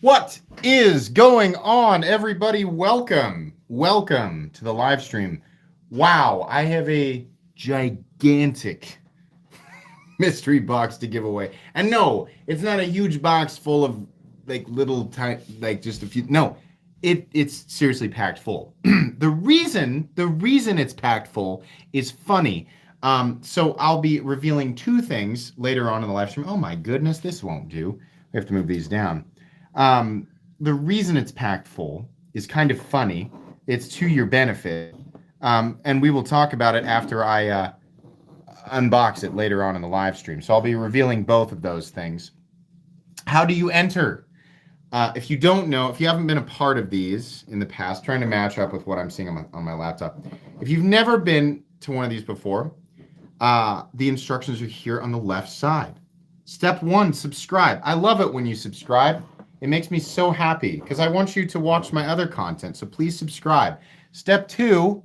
What is going on, everybody? Welcome to the live stream. Wow, I have a gigantic mystery box to give away. And no, it's not a huge box full of like little tiny, like just a few. No, it's seriously packed full. the reason it's packed full is funny. So I'll be revealing two things later on in the live stream. Oh my goodness, this won't do. We have to move these down. The reason it's packed full is kind of funny. It's to your benefit. And we will talk about it after I unbox it later on in the live stream. So I'll be revealing both of those things. How do you enter? If you don't know, if you haven't been a part of these in the past, trying to match up with what I'm seeing on my laptop. If you've never been to one of these before, the instructions are here on the left side. Step 1, subscribe. I love it when you subscribe. It makes me so happy because I want you to watch my other content. So please subscribe. Step 2,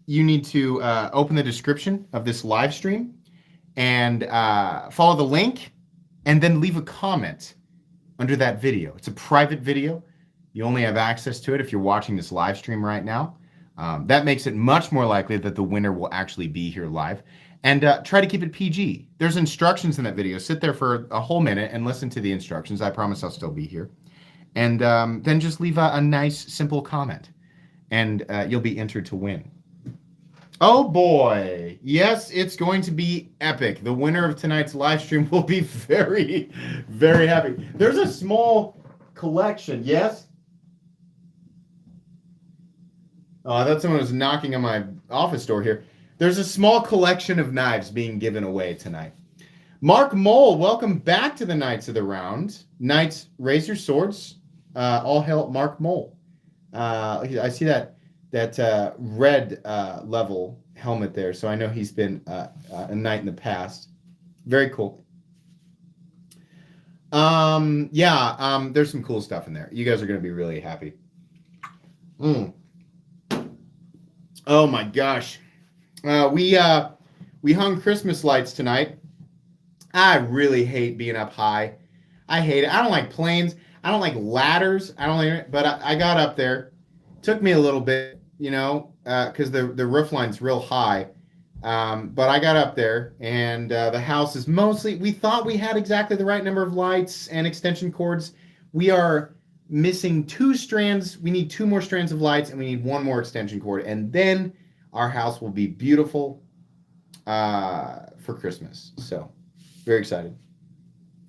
you need to open the description of this live stream and follow the link and then leave a comment under that video. It's a private video. You only have access to it if you're watching this live stream right now. That makes it much more likely that the winner will actually be here live. And try to keep it PG. There's instructions in that video. Sit there for a whole minute and listen to the instructions. I promise I'll still be here. And then just leave a nice, simple comment. And you'll be entered to win. Oh boy. Yes, it's going to be epic. The winner of tonight's live stream will be very, very happy. There's a small collection. Yes? Oh, I thought someone was knocking on my office door here. There's a small collection of knives being given away tonight. Mark Mole, welcome back to the Knights of the Round. Knights, raise your swords. All hail Mark Mole. I see that red level helmet there, so I know he's been a knight in the past. Very cool. There's some cool stuff in there. You guys are going to be really happy. Oh my gosh. We hung Christmas lights tonight. I really hate being up high. I hate it. I don't like planes. I don't like ladders. But I got up there. Took me a little bit, because the roof line's real high. But I got up there, and the house is mostly. We thought we had exactly the right number of lights and extension cords. We are missing 2 strands. We need 2 more strands of lights, and we need 1 more extension cord, and then our house will be beautiful for Christmas. So, very excited.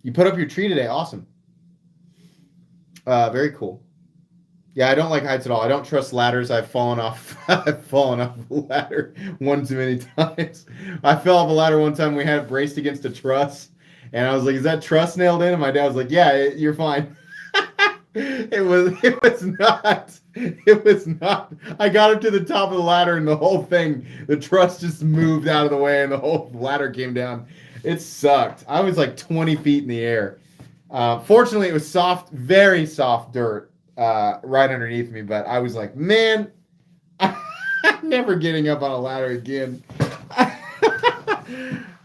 You put up your tree today. Awesome. Very cool. Yeah, I don't like heights at all. I don't trust ladders. I've fallen off. I've fallen off a ladder one too many times. I fell off a ladder one time. We had it braced against a truss, and I was like, "Is that truss nailed in?" And my dad was like, "Yeah, you're fine." It was not. It was not. I got up to the top of the ladder and the whole thing, the truss just moved out of the way and the whole ladder came down. It sucked. I was like 20 feet in the air. Fortunately, it was soft, very soft dirt right underneath me, but I was like, man, I'm never getting up on a ladder again.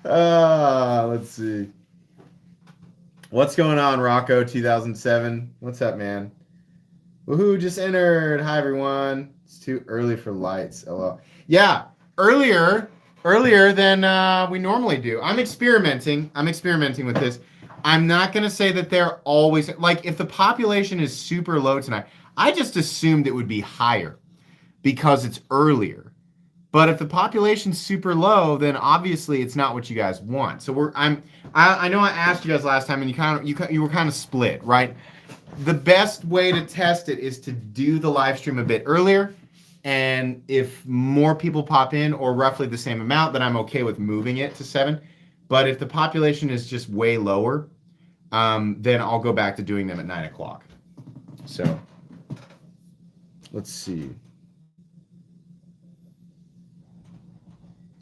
Let's see. What's going on, Rocco 2007? What's up, man? Woohoo, just entered. Hi, everyone. It's too early for lights. LOL. Yeah, earlier than we normally do. I'm experimenting with this. I'm not going to say that they're always... Like, if the population is super low tonight, I just assumed it would be higher because it's earlier. But if the population's super low, then obviously it's not what you guys want. So I know I asked you guys last time, and you were kind of split, right? The best way to test it is to do the live stream a bit earlier, and if more people pop in or roughly the same amount, then I'm okay with moving it to 7. But if the population is just way lower, then I'll go back to doing them at 9 o'clock. So let's see.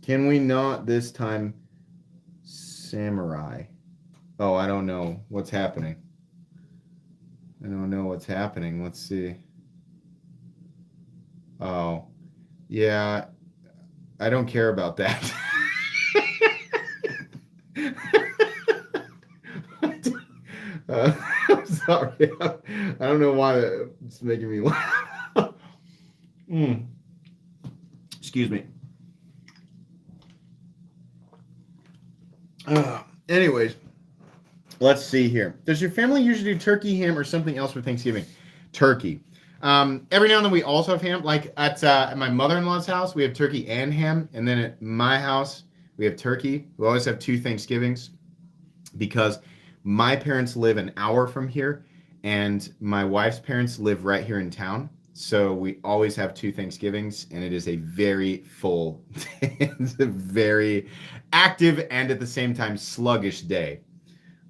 Can we not this time samurai? Oh, I don't know what's happening. Let's see. Oh, yeah. I don't care about that. sorry. I don't know why it's making me laugh. Excuse me. Anyways, let's see here. Does your family usually do turkey, ham, or something else for Thanksgiving? Turkey. Every now and then we also have ham. Like at my mother-in-law's house, we have turkey and ham. And then at my house, we have turkey. We always have 2 Thanksgivings because my parents live an hour from here and my wife's parents live right here in town. So we always have 2 Thanksgivings, and it is a very full, it's a very active and at the same time sluggish day.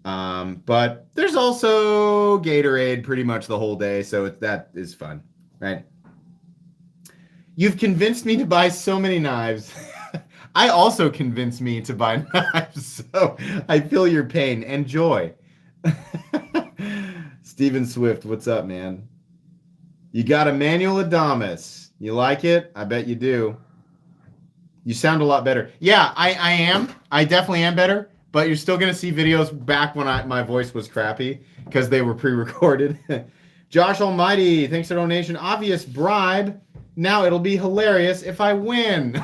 But there's also Gatorade pretty much the whole day, so that is fun, right? You've convinced me to buy so many knives. I also convinced me to buy knives, so I feel your pain and joy. Steven Swift, what's up, man? You got Emmanuel Adamas. You like it? I bet you do. You sound a lot better. Yeah, I am. I definitely am better. But you're still going to see videos back when my voice was crappy because they were pre-recorded. Josh Almighty, thanks for the donation. Obvious bribe. Now it'll be hilarious if I win.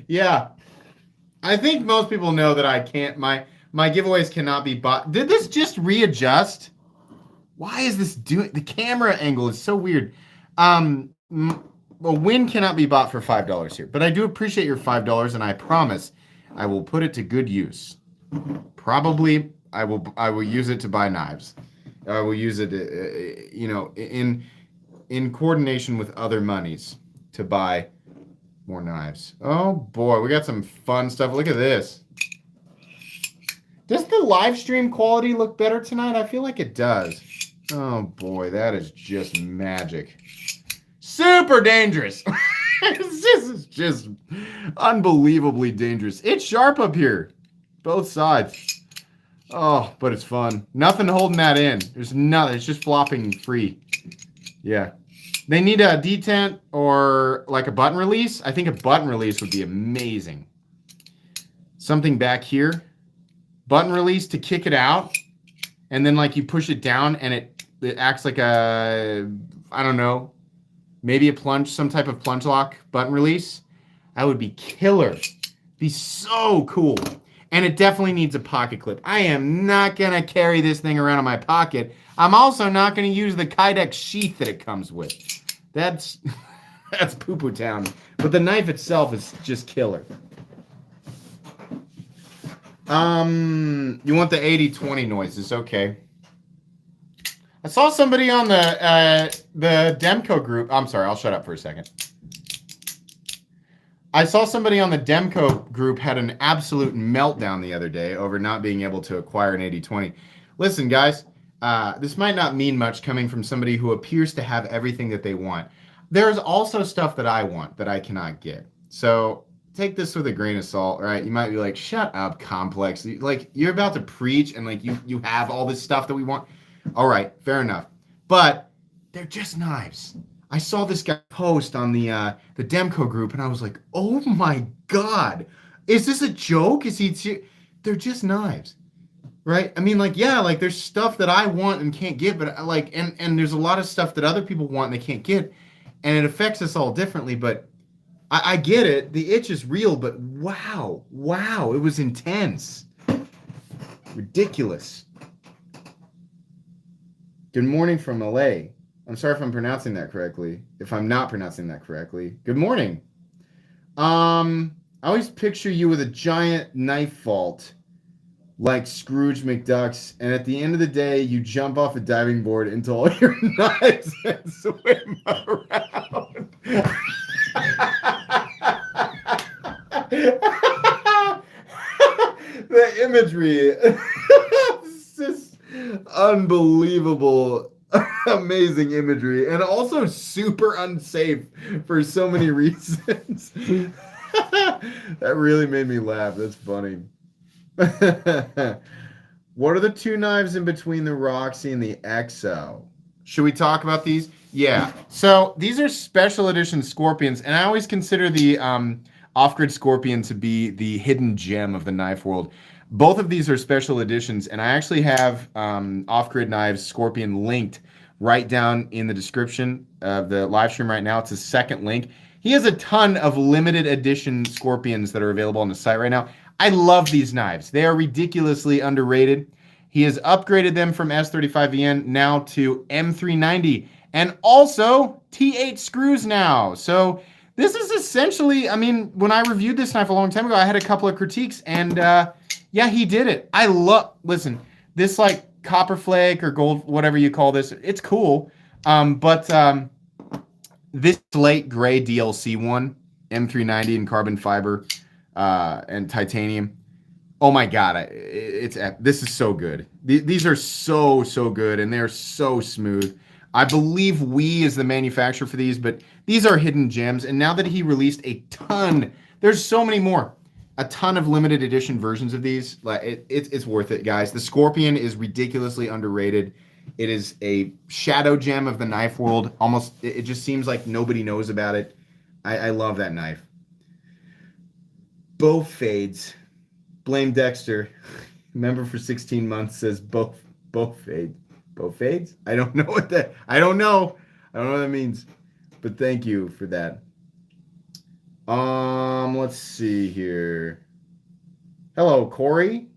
Yeah. I think most people know that I can't. My giveaways cannot be bought. Did this just readjust? Why is this doing? The camera angle is so weird. Well, win cannot be bought for $5 here. But I do appreciate your $5, and I promise I will put it to good use. Probably, I will use it to buy knives. I will use it, in coordination with other monies to buy more knives. Oh boy, we got some fun stuff. Look at this. Does the live stream quality look better tonight? I feel like it does. Oh boy, that is just magic. Super dangerous. It's just unbelievably dangerous. It's sharp up here. Both sides. Oh, but it's fun. Nothing holding that in. There's nothing. It's just flopping free. Yeah. They need a detent or like a button release. I think a button release would be amazing. Something back here. Button release to kick it out. And then like you push it down and it acts like a, I don't know, maybe a plunge, some type of plunge lock button release. That would be killer. Be so cool. And it definitely needs a pocket clip. I am not going to carry this thing around in my pocket. I'm also not going to use the Kydex sheath that it comes with. That's poo-poo town. But the knife itself is just killer. You want the 80-20 noises. Okay. I saw somebody on the Demco group. I'm sorry, I'll shut up for a second. I saw somebody on the Demco group had an absolute meltdown the other day over not being able to acquire an 80-20. Listen, guys, this might not mean much coming from somebody who appears to have everything that they want. There's also stuff that I want that I cannot get. So take this with a grain of salt, right? You might be like, shut up, Complex. Like, you're about to preach and like you have all this stuff that we want. All right, fair enough. But they're just knives. I saw this guy post on the Demco group, and I was like, oh my God. Is this a joke? They're just knives, right? I mean, like, yeah, like there's stuff that I want and can't get, but like, and there's a lot of stuff that other people want and they can't get, and it affects us all differently, but I get it. The itch is real, but wow, it was intense. Ridiculous. Good morning from LA. I'm sorry if I'm pronouncing that correctly. If I'm not pronouncing that correctly. Good morning. I always picture you with a giant knife vault like Scrooge McDuck's, and at the end of the day, you jump off a diving board into all your knives and swim around. The imagery is just unbelievable. Amazing imagery, and also super unsafe for so many reasons. That really made me laugh. That's funny. What are the 2 knives in between the Roxy and the XO? Should we talk about these? Yeah. So these are special edition Scorpions, and I always consider the off-grid Scorpion to be the hidden gem of the knife world. Both of these are special editions, and I actually have Off-Grid Knives Scorpion linked right down in the description of the live stream right now. It's his second link. He has a ton of limited edition Scorpions that are available on the site right now. I love these knives. They are ridiculously underrated. He has upgraded them from S35VN now to M390 and also T8 screws now. So this is essentially, I mean, when I reviewed this knife a long time ago, I had a couple of critiques, and yeah, he did it. Listen, this like copper flake or gold, whatever you call this, it's cool. But this slate gray DLC one, M390 in carbon fiber and titanium. Oh my God, this is so good. These are so good, and they're so smooth. I believe We is the manufacturer for these, but these are hidden gems. And now that he released a ton, there's so many more, a ton of limited edition versions of these. Like it's worth it, guys. The Scorpion is ridiculously underrated. It is a shadow gem of the knife world. Almost, it just seems like nobody knows about it. I love that knife. Both fades. Blame Dexter. Member for 16 months says both fade. Both fades? I don't know what that. I don't know what that means. But thank you for that. Let's see here. Hello, Corey.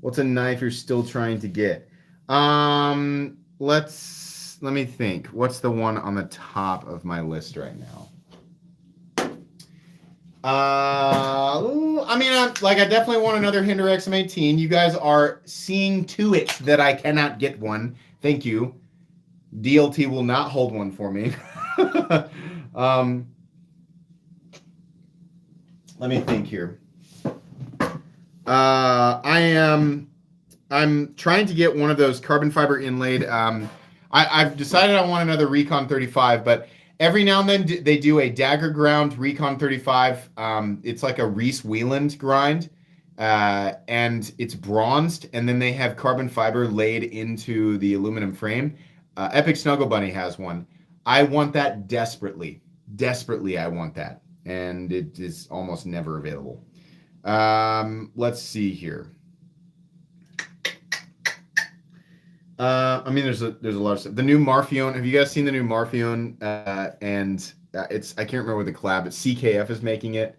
What's a knife you're still trying to get? Let me think. What's the one on the top of my list right now? I mean, I definitely want another Hinder XM18. You guys are seeing to it that I cannot get one. Thank you. DLT will not hold one for me. Let me think here. I'm trying to get one of those carbon fiber inlaid. I've decided I want another Recon 35, but every now and then they do a dagger ground Recon 35. It's like a Reese Wieland grind, and it's bronzed, and then they have carbon fiber laid into the aluminum frame. Epic Snuggle Bunny has one. I want that desperately. Desperately, I want that. And it is almost never available. Let's see here. I mean, there's a lot of stuff. The new Marfione. Have you guys seen the new Marfione? It's I can't remember what the collab, but CKF is making it.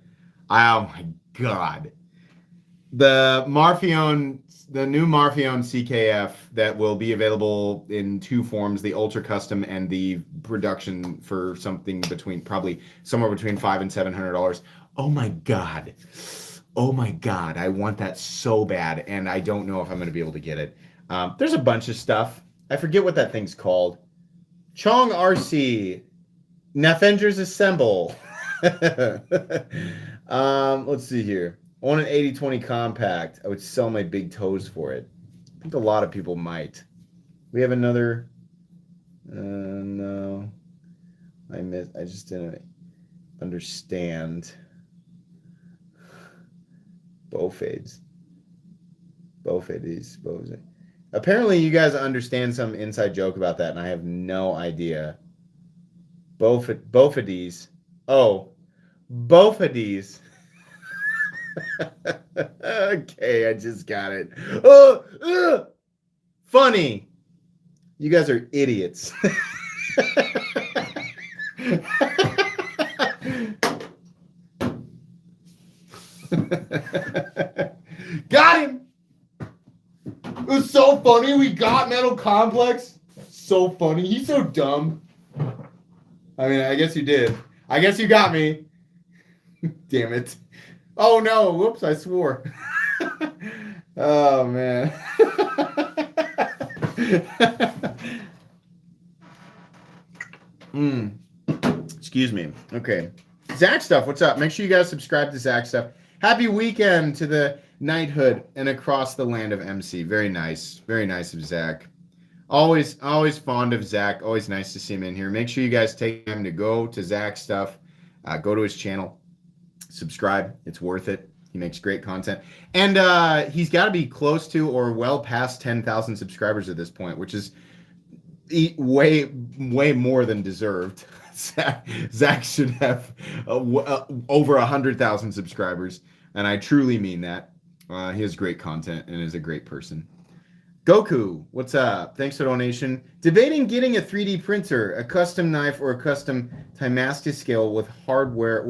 Oh my God. The new Marfione CKF that will be available in two forms, the Ultra Custom and the production for something probably somewhere between $500 and $700. Oh my God. Oh my God. I want that so bad, and I don't know if I'm going to be able to get it. There's a bunch of stuff. I forget what that thing's called. Chong RC. Nafengers Assemble. Let's see here. I want an 80/20 compact. I would sell my big toes for it. I think a lot of people might. We have another. No. I just didn't understand. Bowfades. Apparently, you guys understand some inside joke about that, and I have no idea. Bofades. Oh, Bofades. Okay, I just got it. Oh, funny. You guys are idiots. Got him. It was so funny. We got Metal Complex. So funny. He's so dumb. I mean, I guess you did. I guess you got me. Damn it. Oh, no. Whoops, I swore. Oh, man. Excuse me. Okay. Zach Stuff, what's up? Make sure you guys subscribe to Zach Stuff. Happy weekend to the knighthood and across the land of MC. Very nice. Very nice of Zach. Always fond of Zach. Always nice to see him in here. Make sure you guys take time to go to Zach Stuff. Go to his channel. Subscribe. It's worth it. He makes great content. And he's got to be close to or well past 10,000 subscribers at this point, which is way more than deserved. Zach should have over 100,000 subscribers, and I truly mean that. He has great content and is a great person. Goku, what's up? Thanks for the donation. Debating getting a 3D printer, a custom knife, or a custom Damascus scale with hardware.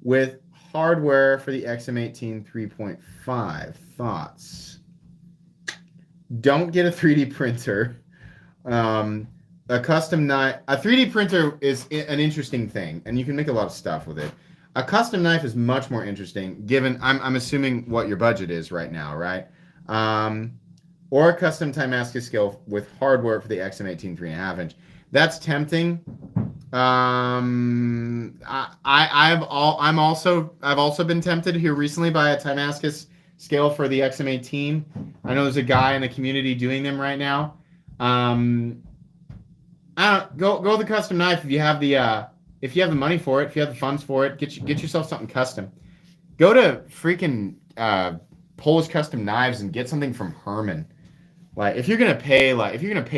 With hardware for the XM18 3.5. Thoughts? Don't get a 3D printer. A custom knife. A 3D printer is an interesting thing, and you can make a lot of stuff with it. A custom knife is much more interesting, given I'm assuming what your budget is right now, right? Or a custom Damascus scale with hardware for the XM18 3.5 inch. That's tempting. I've also been tempted here recently by a Damascus scale for the XM18. I know there's a guy in the community doing them right now. Go with the custom knife if you have the money for it, if you have the funds for it. Get yourself something custom. Go to freaking Polish Custom Knives and get something from Herman. Like if you're gonna pay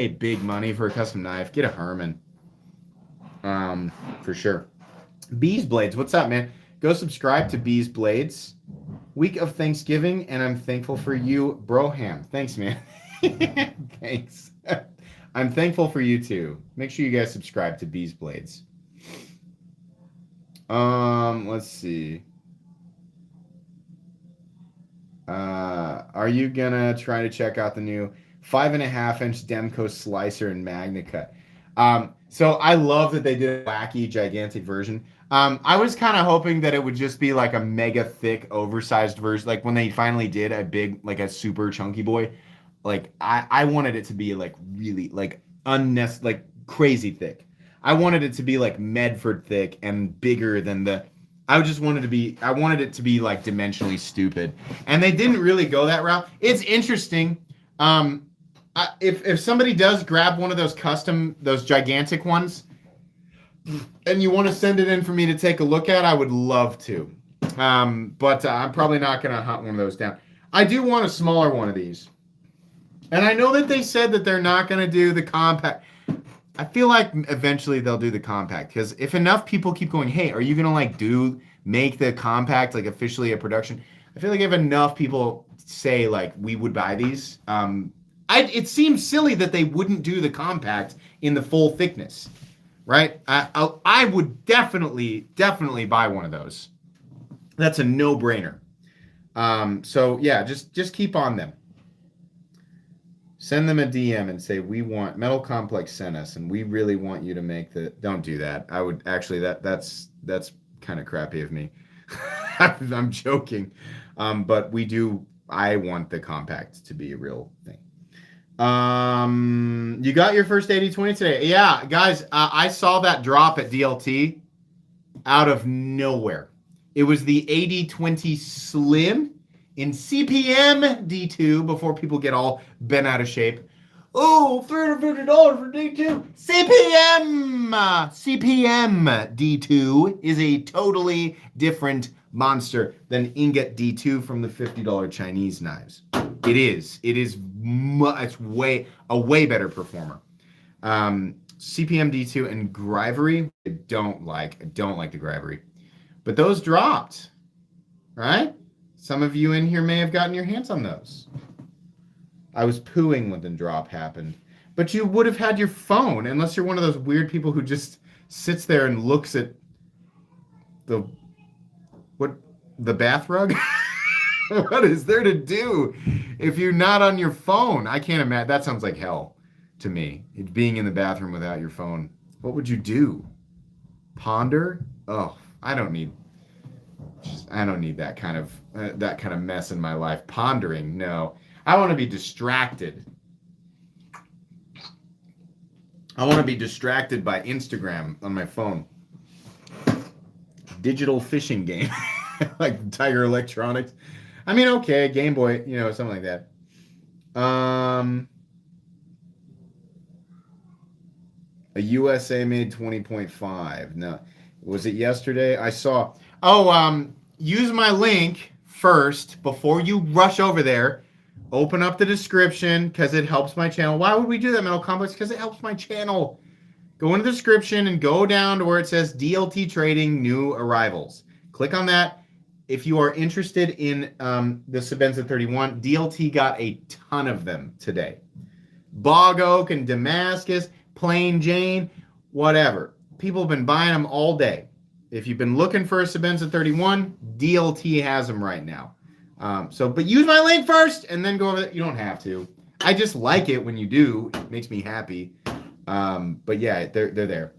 big money for a custom knife, get a Herman. For sure. Bees Blades, what's up, man? Go subscribe to Bees Blades. Week of Thanksgiving, and I'm thankful for you, Broham. Thanks, man. Thanks. I'm thankful for you too. Make sure you guys subscribe to Bees Blades. Let's see. Are you gonna try to check out the new 5.5-inch Demco slicer and Magna Cut? So I love that they did a wacky, gigantic version. I was kind of hoping that it would just be like a mega thick, oversized version. Like when they finally did a big, like a super chunky boy. Like I wanted it to be like really like like crazy thick. I wanted it to be like Medford thick and bigger than the. I wanted it to be like dimensionally stupid, and they didn't really go that route. It's interesting. If somebody does grab one of those gigantic ones, and you want to send it in for me to take a look at, I would love to. But I'm probably not going to hunt one of those down. I do want a smaller one of these, and I know that they said that they're not going to do the compact. I feel like eventually they'll do the compact, because if enough people keep going, hey, are you gonna make the compact like officially a production? I feel like if enough people say like we would buy these, it seems silly that they wouldn't do the compact in the full thickness, right? I would definitely buy one of those. That's a no-brainer. So yeah, just keep on them. Send them a DM and say, we want Metal Complex sent us, and we really want you to make the. Don't do that. I would actually that's kind of crappy of me. I'm joking, but we do. I want the compact to be a real thing. You got your first 80/20 today. Yeah, guys, I saw that drop at DLT out of nowhere. It was the 80/20 Slim in CPM D2 before people get all bent out of shape. Oh, $350 for D2. CPM D2 is a totally different monster than ingot D2 from the $50 Chinese knives. It is. It's a way better performer. CPM D2 and Grivery, I don't like the Grivery. But those dropped, right? Some of you in here may have gotten your hands on those. I was pooing when the drop happened. But you would have had your phone, unless you're one of those weird people who just sits there and looks at the bath rug? What is there to do if you're not on your phone? I can't imagine. That sounds like hell to me. Being in the bathroom without your phone. What would you do? Ponder? Oh, I don't need that kind of mess in my life. Pondering, no. I want to be distracted. I want to be distracted by Instagram on my phone. Digital fishing game, like Tiger Electronics. I mean, okay, Game Boy, something like that. A USA made 20.5. No, was it yesterday? I saw. Use my link first before you rush over there. Open up the description because it helps my channel. Why would we do that, Metal Complex? Because it helps my channel. Go into the description and go down to where it says DLT Trading New Arrivals. Click on that. if you are interested in the Sebenza 31, DLT got a ton of them today. Bog Oak and Damascus, Plain Jane, whatever. People have been buying them all day. If you've been looking for a Sebenza 31, DLT has them right now. But use my link first and then go over there. You don't have to. I just like it when you do. It makes me happy. But yeah, they're there.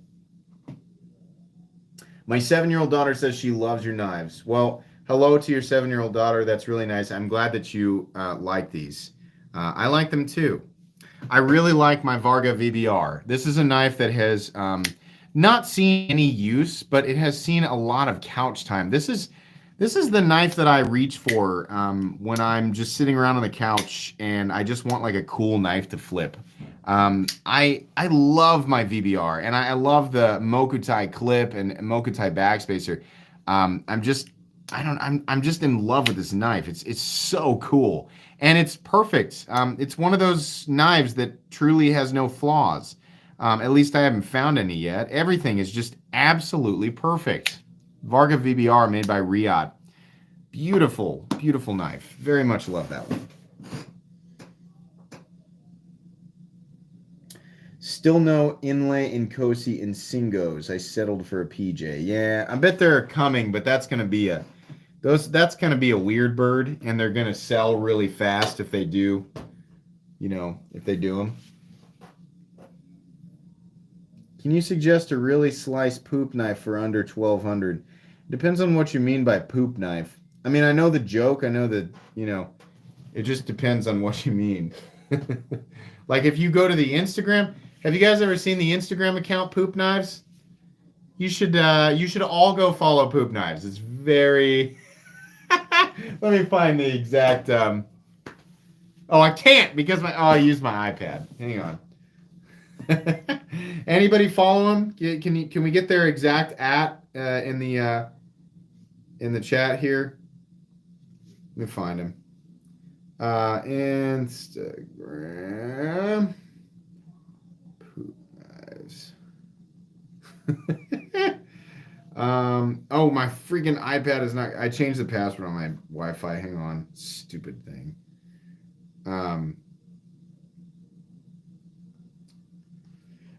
My 7-year-old daughter says she loves your knives. Well, hello to your 7-year-old daughter. That's really nice. I'm glad that you like these. I like them too. I really like my Varga VBR. This is a knife that has not seen any use, but it has seen a lot of couch time. This is the knife that I reach for when I'm just sitting around on the couch and I just want like a cool knife to flip. I love my VBR, and I love the Mokutai clip and Mokutai backspacer. I'm just in love with this knife. It's so cool, and it's perfect. It's one of those knives that truly has no flaws. At least I haven't found any yet. Everything is just absolutely perfect. Varga VBR made by Riyadh. Beautiful, beautiful knife. Very much love that one. Still no inlay in Kosi and Singos. I settled for a PJ. Yeah, I bet they're coming, but that's gonna be a weird bird, and they're gonna sell really fast if they do. If they do them. Can you suggest a really sliced poop knife for under 1,200? Depends on what you mean by poop knife. I mean, I know the joke. I know that it just depends on what you mean. Like if you go to the Instagram. Have you guys ever seen the Instagram account Poop Knives? You should all go follow Poop Knives. It's very. Let me find the exact. Oh, I can't because I used my iPad. Hang on. Anybody follow them? Can we get their exact in the chat here? Let me find him. Instagram. Oh, my freaking iPad is not. I changed the password on my Wi-Fi. Hang on, stupid thing.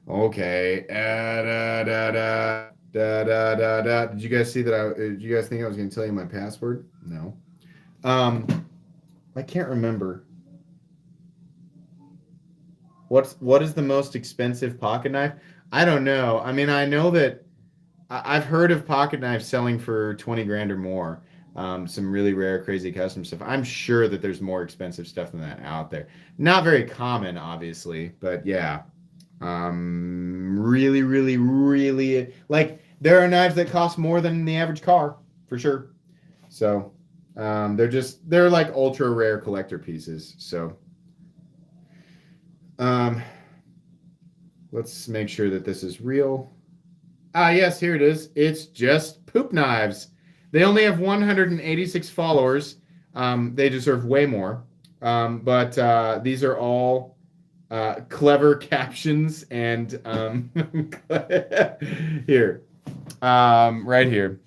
Okay. Did you guys see that? Did you guys think I was going to tell you my password? No. I can't remember. What is the most expensive pocket knife? I don't know. I mean, I know that I've heard of pocket knives selling for 20 grand or more. Some really rare, crazy custom stuff. I'm sure that there's more expensive stuff than that out there. Not very common, obviously, but yeah. Really, really, really, like there are knives that cost more than the average car, for sure. So, they're like ultra rare collector pieces. So, let's make sure that this is real. Ah, yes, here it is. It's just Poop Knives. They only have 186 followers. They deserve way more. But these are all clever captions and here, right here.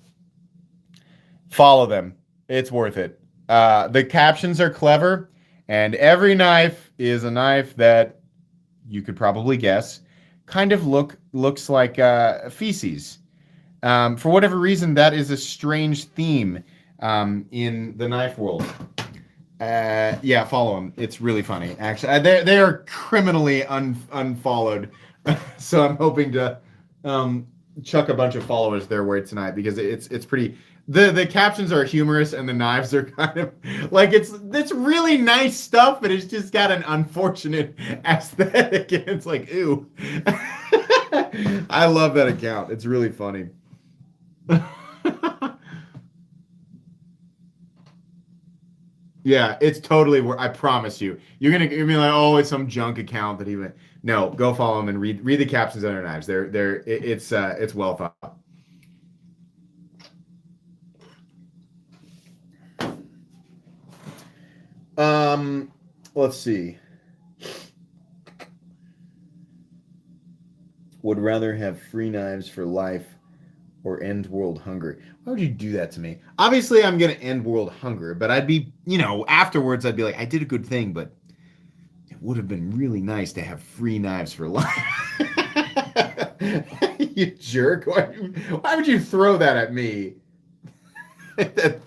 Follow them. It's worth it. The captions are clever, and every knife is a knife that you could probably guess kind of looks like feces. For whatever reason, that is a strange theme in the knife world. Yeah, follow them. It's really funny. Actually, they are criminally unfollowed, so I'm hoping to chuck a bunch of followers their way tonight because it's pretty. The captions are humorous and the knives are kind of like it's really nice stuff, but it's just got an unfortunate aesthetic, and it's like ew. I love that account. It's really funny. Yeah, it's totally worth. I promise you. You're gonna be like, oh, it's some junk account that even. No, go follow them and read the captions on their knives. It's well thought. Let's see. Would rather have free knives for life or end world hunger. Why would you do that to me? Obviously, I'm going to end world hunger, but I'd be, afterwards, I'd be like, I did a good thing, but it would have been really nice to have free knives for life. You jerk. Why would you throw that at me?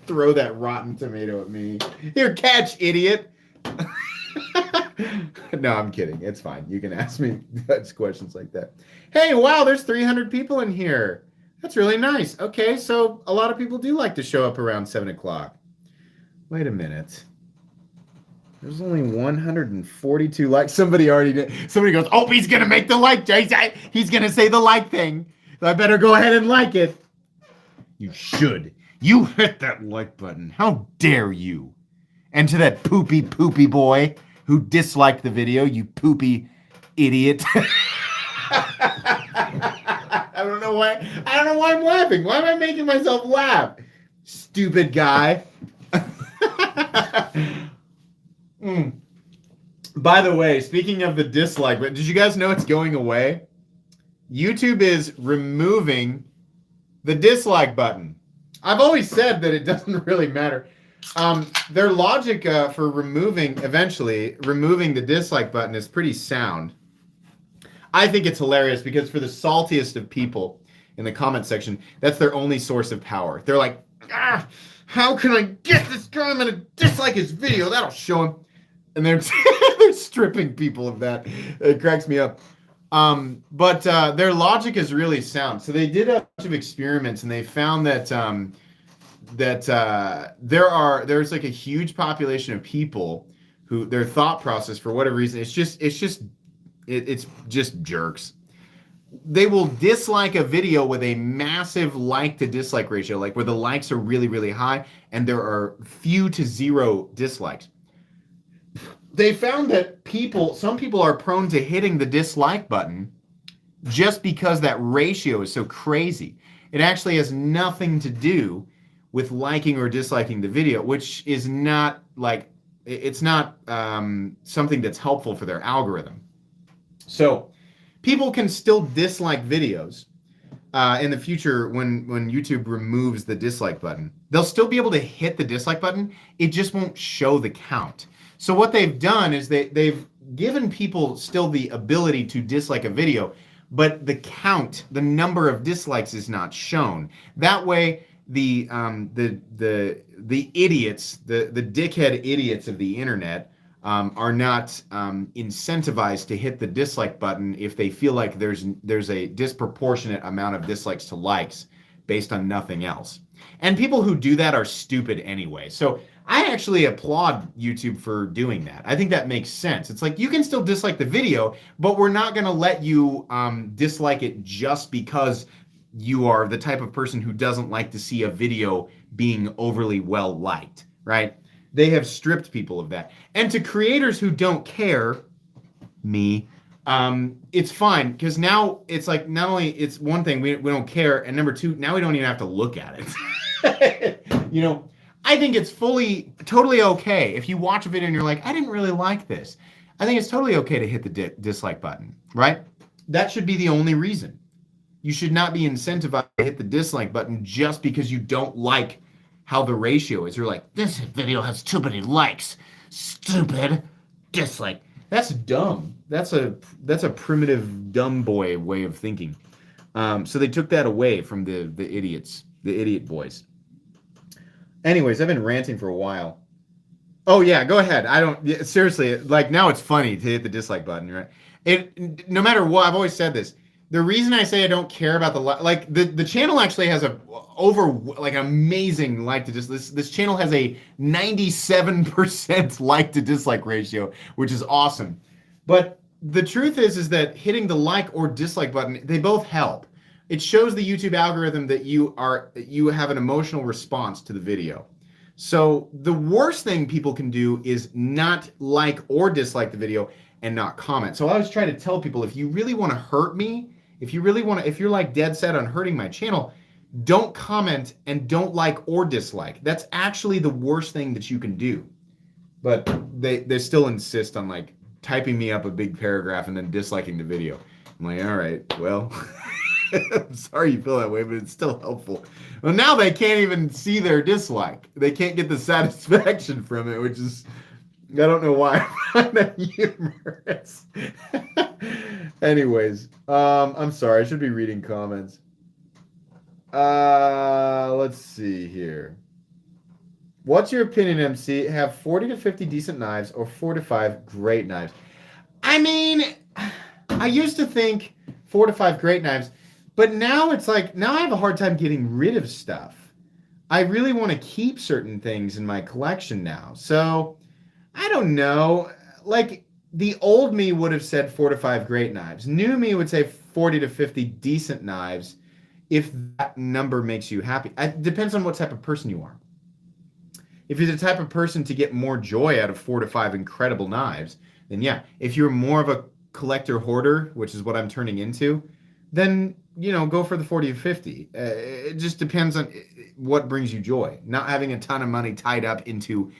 Throw that rotten tomato at me. Here, catch, idiot. No, I'm kidding. It's fine. You can ask me questions like that. Hey, wow, there's 300 people in here. That's really nice. Okay, so a lot of people do like to show up around 7 o'clock. Wait a minute. There's only 142 likes. Somebody already did. Somebody goes, oh, he's going to make the like. He's going to say the like thing. So I better go ahead and like it. You should. You hit that like button. How dare you? And to that poopy boy who disliked the video, you poopy idiot. I don't know why I'm laughing. Why am I making myself laugh? Stupid guy. By the way, speaking of the dislike, but did you guys know it's going away? YouTube is removing the dislike button. I've always said that it doesn't really matter. Their logic for eventually removing the dislike button is pretty sound. I think it's hilarious because for the saltiest of people in the comment section, that's their only source of power. They're like, how can I get this guy? I'm going to dislike his video. That'll show him. And they're stripping people of that. It cracks me up. But their logic is really sound. So they did a bunch of experiments, and they found that there's like a huge population of people who their thought process, for whatever reason, it's just jerks. They will dislike a video with a massive like to dislike ratio, like where the likes are really, really high and there are few to zero dislikes. They found that some people are prone to hitting the dislike button just because that ratio is so crazy. It actually has nothing to do with liking or disliking the video, which is not it's not something that's helpful for their algorithm. So people can still dislike videos in the future when YouTube removes the dislike button. They'll still be able to hit the dislike button. It just won't show the count. So what they've done is they've given people still the ability to dislike a video, but the count, the number of dislikes is not shown. That way, the idiots, the dickhead idiots of the internet are not incentivized to hit the dislike button if they feel like there's a disproportionate amount of dislikes to likes based on nothing else. And people who do that are stupid anyway. So I actually applaud YouTube for doing that. I think that makes sense. It's like you can still dislike the video, but we're not going to let you dislike it just because you are the type of person who doesn't like to see a video being overly well liked, right? They have stripped people of that. And to creators who don't care, me, it's fine, because now it's like, not only it's one thing, we don't care, and number two, now we don't even have to look at it. I think it's totally okay if you watch a video and you're like, I didn't really like this. I think it's totally okay to hit the dislike button, right? That should be the only reason. You should not be incentivized to hit the dislike button just because you don't like how the ratio is. You're like, this video has too many likes. Stupid. Dislike. That's dumb. That's a primitive dumb boy way of thinking. So they took that away from the idiots, the idiot boys. Anyways, I've been ranting for a while. Oh yeah, go ahead. Seriously, like now it's funny to hit the dislike button, right? No matter what, I've always said this. The reason I say I don't care about the channel actually has amazing like to this channel has a 97% like to dislike ratio, which is awesome. But the truth is that hitting the like or dislike button, they both help. It shows the YouTube algorithm that you have an emotional response to the video. So the worst thing people can do is not like or dislike the video and not comment. So I always try to tell people, if you really want to hurt me, if you're like dead set on hurting my channel, don't comment and don't like or dislike. That's actually the worst thing that you can do. But they still insist on like typing me up a big paragraph and then disliking the video. I'm like, all right, well, I'm sorry you feel that way, but it's still helpful. Well, now they can't even see their dislike. They can't get the satisfaction from it, which is, I don't know why I find that humorous. Anyways, I'm sorry. I should be reading comments. Let's see here. What's your opinion, MC? Have 40 to 50 decent knives or 4 to 5 great knives? I mean, I used to think 4 to 5 great knives, but now it's like, now I have a hard time getting rid of stuff. I really want to keep certain things in my collection now. So, I don't know. Like, the old me would have said 4 to 5 great knives. New me would say 40 to 50 decent knives if that number makes you happy. It depends on what type of person you are. If you're the type of person to get more joy out of 4 to 5 incredible knives, then yeah. If you're more of a collector hoarder, which is what I'm turning into, then, you know, go for the 40 to 50. It just depends on what brings you joy. Not having a ton of money tied up into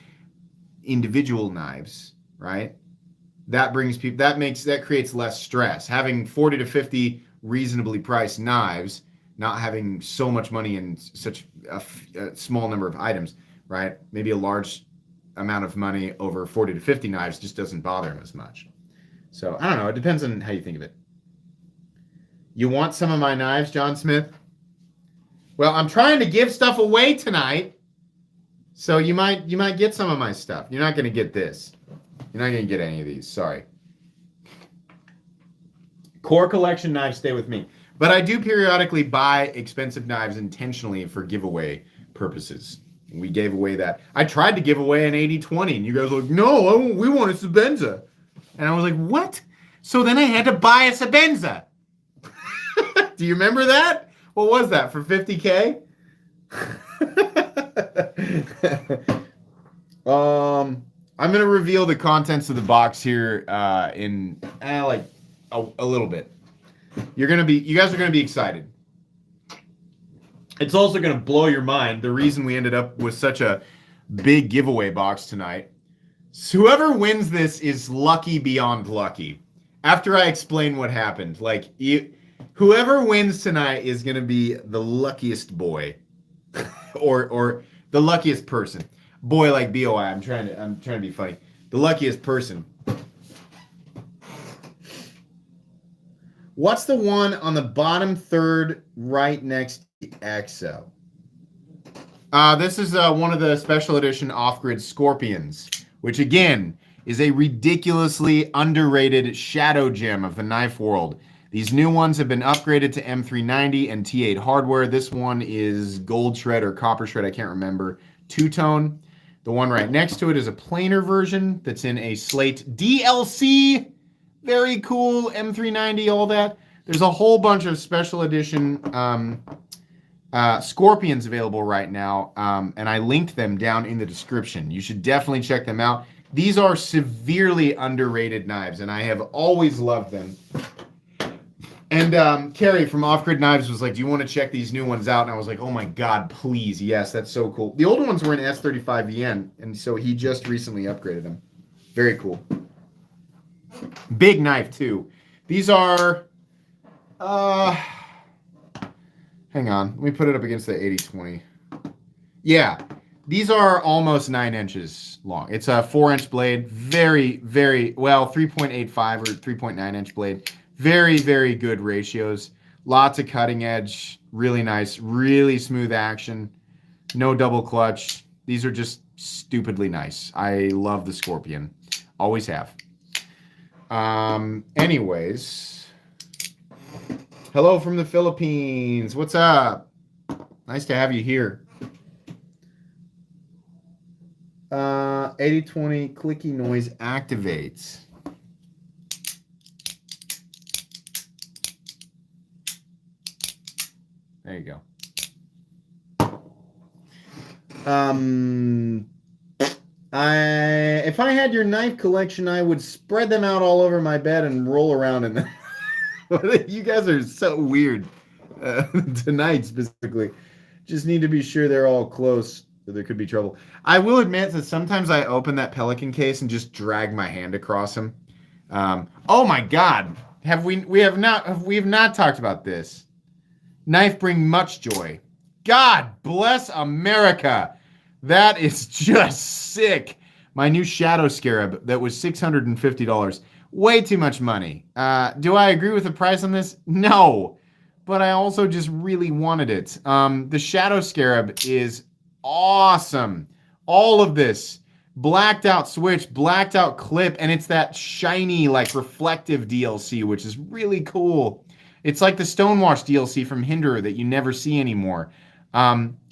individual knives, right? That brings people, that creates less stress. Having 40 to 50 reasonably priced knives, not having so much money in such a small number of items, right? Maybe a large amount of money over 40 to 50 knives just doesn't bother him as much. So I don't know. It depends on how you think of it. You want some of my knives, John Smith? Well, I'm trying to give stuff away tonight, so you might get some of my stuff. You're not going to get this. You're not going to get any of these. Sorry. Core collection knives stay with me, but I do periodically buy expensive knives intentionally for giveaway purposes. We gave away that. I tried to give away an 80-20, and you guys were like, no, we want a Sabenza. And I was like, what? So then I had to buy a Sabenza. Do you remember that? What was that, for 50K? I'm going to reveal the contents of the box here in like a little bit. You guys are going to be excited. It's also going to blow your mind the reason we ended up with such a big giveaway box tonight. So whoever wins this is lucky beyond lucky. After I explain what happened, like whoever wins tonight is going to be the luckiest boy or the luckiest person. Boy like BOI. I'm trying to be funny. The luckiest person. What's the one on the bottom third right next to EXO? This is one of the special edition off-grid Scorpions, which again is a ridiculously underrated shadow gem of the knife world. These new ones have been upgraded to M390 and T8 hardware. This one is gold shred or copper shred, I can't remember, two-tone. The one right next to it is a plainer version that's in a slate DLC. Very cool, M390, all that. There's a whole bunch of special edition Scorpions available right now, and I linked them down in the description. You should definitely check them out. These are severely underrated knives, and I have always loved them. And Carrie from Off Grid Knives was like, do you want to check these new ones out? And I was like, oh my God, please. Yes, that's so cool. The old ones were in S35VN, and so he just recently upgraded them. Very cool. Big knife, too. These are, hang on. Let me put it up against the 80-20. Yeah, these are almost 9 inches long. It's a 4-inch blade. Very, very, well, 3.85 or 3.9-inch blade. Very, very good ratios. Lots of cutting edge. Really nice. Really smooth action. No double clutch. These are just stupidly nice. I love the Scorpion. Always have. Anyways. Hello from the Philippines. What's up? Nice to have you here. 80-20 clicky noise activates. There you go. If I had your knife collection, I would spread them out all over my bed and roll around in them. You guys are so weird tonight specifically. Just need to be sure they're all close, or there could be trouble. I will admit that sometimes I open that Pelican case and just drag my hand across them. Oh my God, we have not talked about this. Knife bring much joy. God bless America. That is just sick. My new Shadow Scarab that was $650. Way too much money. Do I agree with the price on this? No. But I also just really wanted it. The Shadow Scarab is awesome. All of this. Blacked out switch, blacked out clip, and it's that shiny, like reflective DLC, which is really cool. It's like the Stonewash DLC from Hinderer that you never see anymore.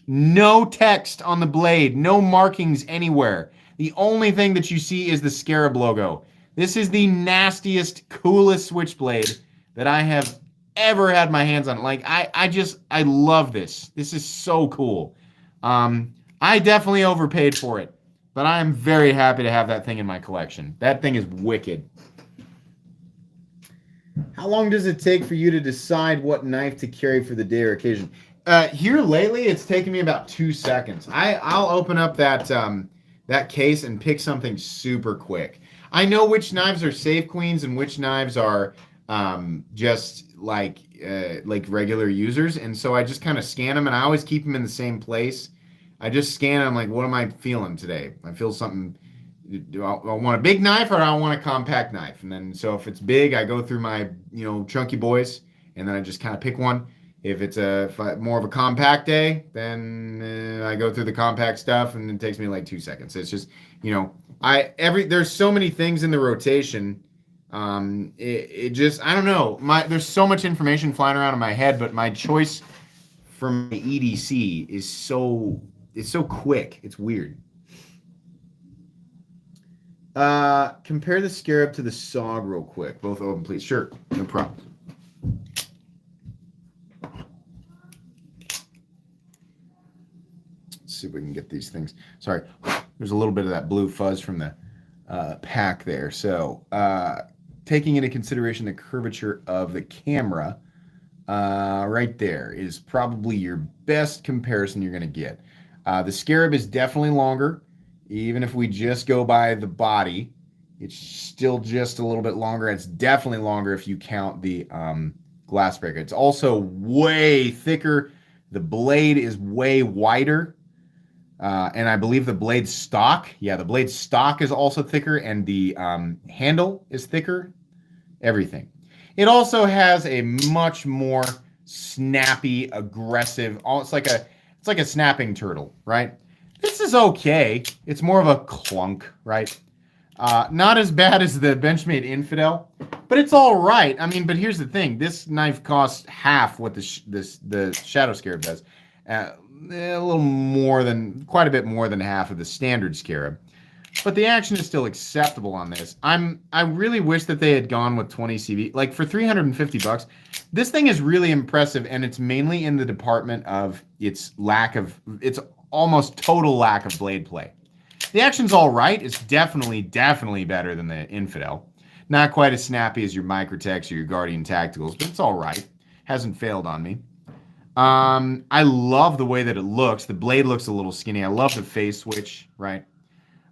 No text on the blade, no markings anywhere. The only thing that you see is the Scarab logo. This is the nastiest, coolest switchblade that I have ever had my hands on. Like, I love this. This is so cool. I definitely overpaid for it, but I am very happy to have that thing in my collection. That thing is wicked. How long does it take for you to decide what knife to carry for the day or occasion? Here lately, it's taken me about 2 seconds. I'll open up that case and pick something super quick. I know which knives are safe queens and which knives are just like regular users, and so I just kind of scan them, and I always keep them in the same place. I just scan them like, what am I feeling today? I feel something. Do I want a big knife or do I want a compact knife? And then so if it's big, I go through my chunky boys, and then I just kind of pick one. If it's more of a compact day, then I go through the compact stuff, and it takes me like 2 seconds. It's just there's so many things in the rotation. It just, I don't know. There's so much information flying around in my head, but my choice from my EDC is so quick. It's weird. Compare the Scarab to the Sog real quick. Both open, please. Sure, no problem. Let's see if we can get these things. Sorry, there's a little bit of that blue fuzz from the pack there. So, taking into consideration the curvature of the camera, right there is probably your best comparison you're going to get. The Scarab is definitely longer. Even if we just go by the body, it's still just a little bit longer. It's definitely longer if you count the glass breaker. It's also way thicker. The blade is way wider. And I believe the blade stock, the blade stock is also thicker, and the handle is thicker. Everything. It also has a much more snappy, aggressive. It's like a snapping turtle, right? This is okay. It's more of a clunk, right? Not as bad as the Benchmade Infidel, but it's all right. I mean, but here's the thing: this knife costs half what the Shadow Scarab does. Quite a bit more than half of the standard Scarab. But the action is still acceptable on this. I really wish that they had gone with 20 CV. Like for $350, this thing is really impressive, and it's mainly in the department of its almost total lack of blade play. The action's all right. It's definitely better than the Infidel. Not quite as snappy as your Microtex or your Guardian Tacticals, but it's all right. Hasn't failed on me. I love the way that it looks. The blade looks a little skinny. I love the phase switch, right?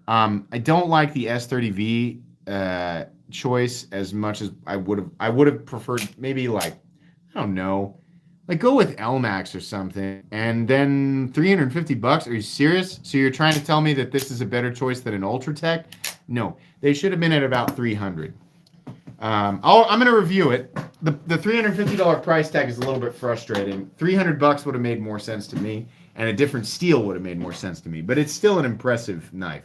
I don't like the S30V choice as much as I would have preferred maybe like, I don't know, like go with LMAX or something. And then $350? Are you serious? So you're trying to tell me that this is a better choice than an Ultratech? No, they should have been at about $300. I'm going to review it. The $350 price tag is a little bit frustrating. $300 would have made more sense to me, and a different steel would have made more sense to me. But it's still an impressive knife.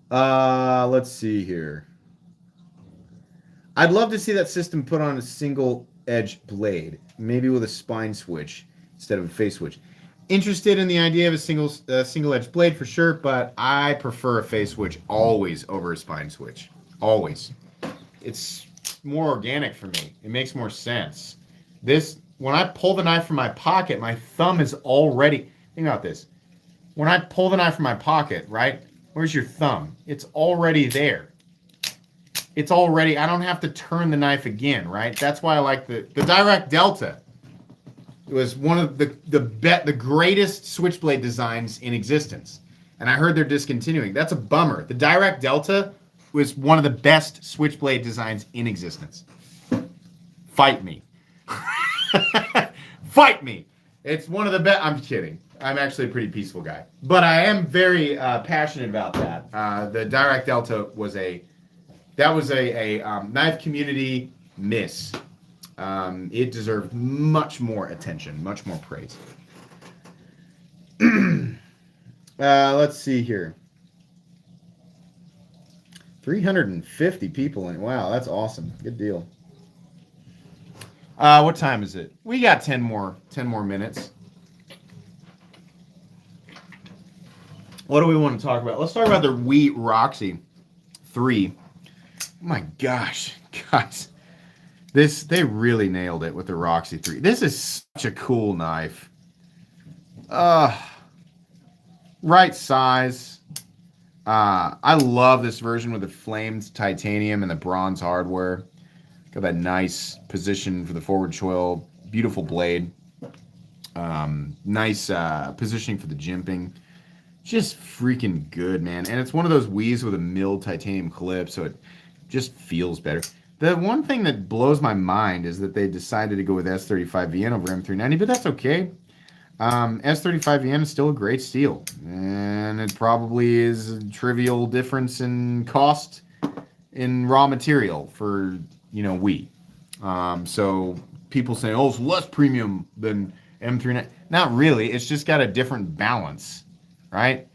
Let's see here. I'd love to see that system put on a single edge blade, maybe with a spine switch instead of a face switch. Interested in the idea of a single edge blade for sure, but I prefer a face switch always over a spine switch. Always. It's more organic for me. It makes more sense. When I pull the knife from my pocket, my thumb is already, think about this. When I pull the knife from my pocket, right? Where's your thumb? It's already there. It's already, I don't have to turn the knife again, right? That's why I like the Direct Delta. It was one of the greatest switchblade designs in existence. And I heard they're discontinuing. That's a bummer. The Direct Delta was one of the best switchblade designs in existence. Fight me. Fight me. It's one of the best. I'm kidding. I'm actually a pretty peaceful guy, but I am very passionate about that. The Dirac Delta was a knife community miss. It deserved much more attention, much more praise. Let's see here. 350 people in. Wow, that's awesome. Good deal. What time is it? We got 10 more minutes. What do we want to talk about? Let's talk about the Wheat Roxy 3. Oh my gosh, guys. They really nailed it with the Roxy 3. This is such a cool knife. Right size. I love this version with the flamed titanium and the bronze hardware. Got that nice position for the forward choil. Beautiful blade. Nice positioning for the jimping. Just freaking good, man. And it's one of those weaves with a milled titanium clip, so it just feels better. The one thing that blows my mind is that they decided to go with S35VN over M390, but that's okay. S35VN is still a great steel, and it probably is a trivial difference in cost in raw material for, wheat. So people say, oh, it's less premium than M390. Not really. It's just got a different balance, right?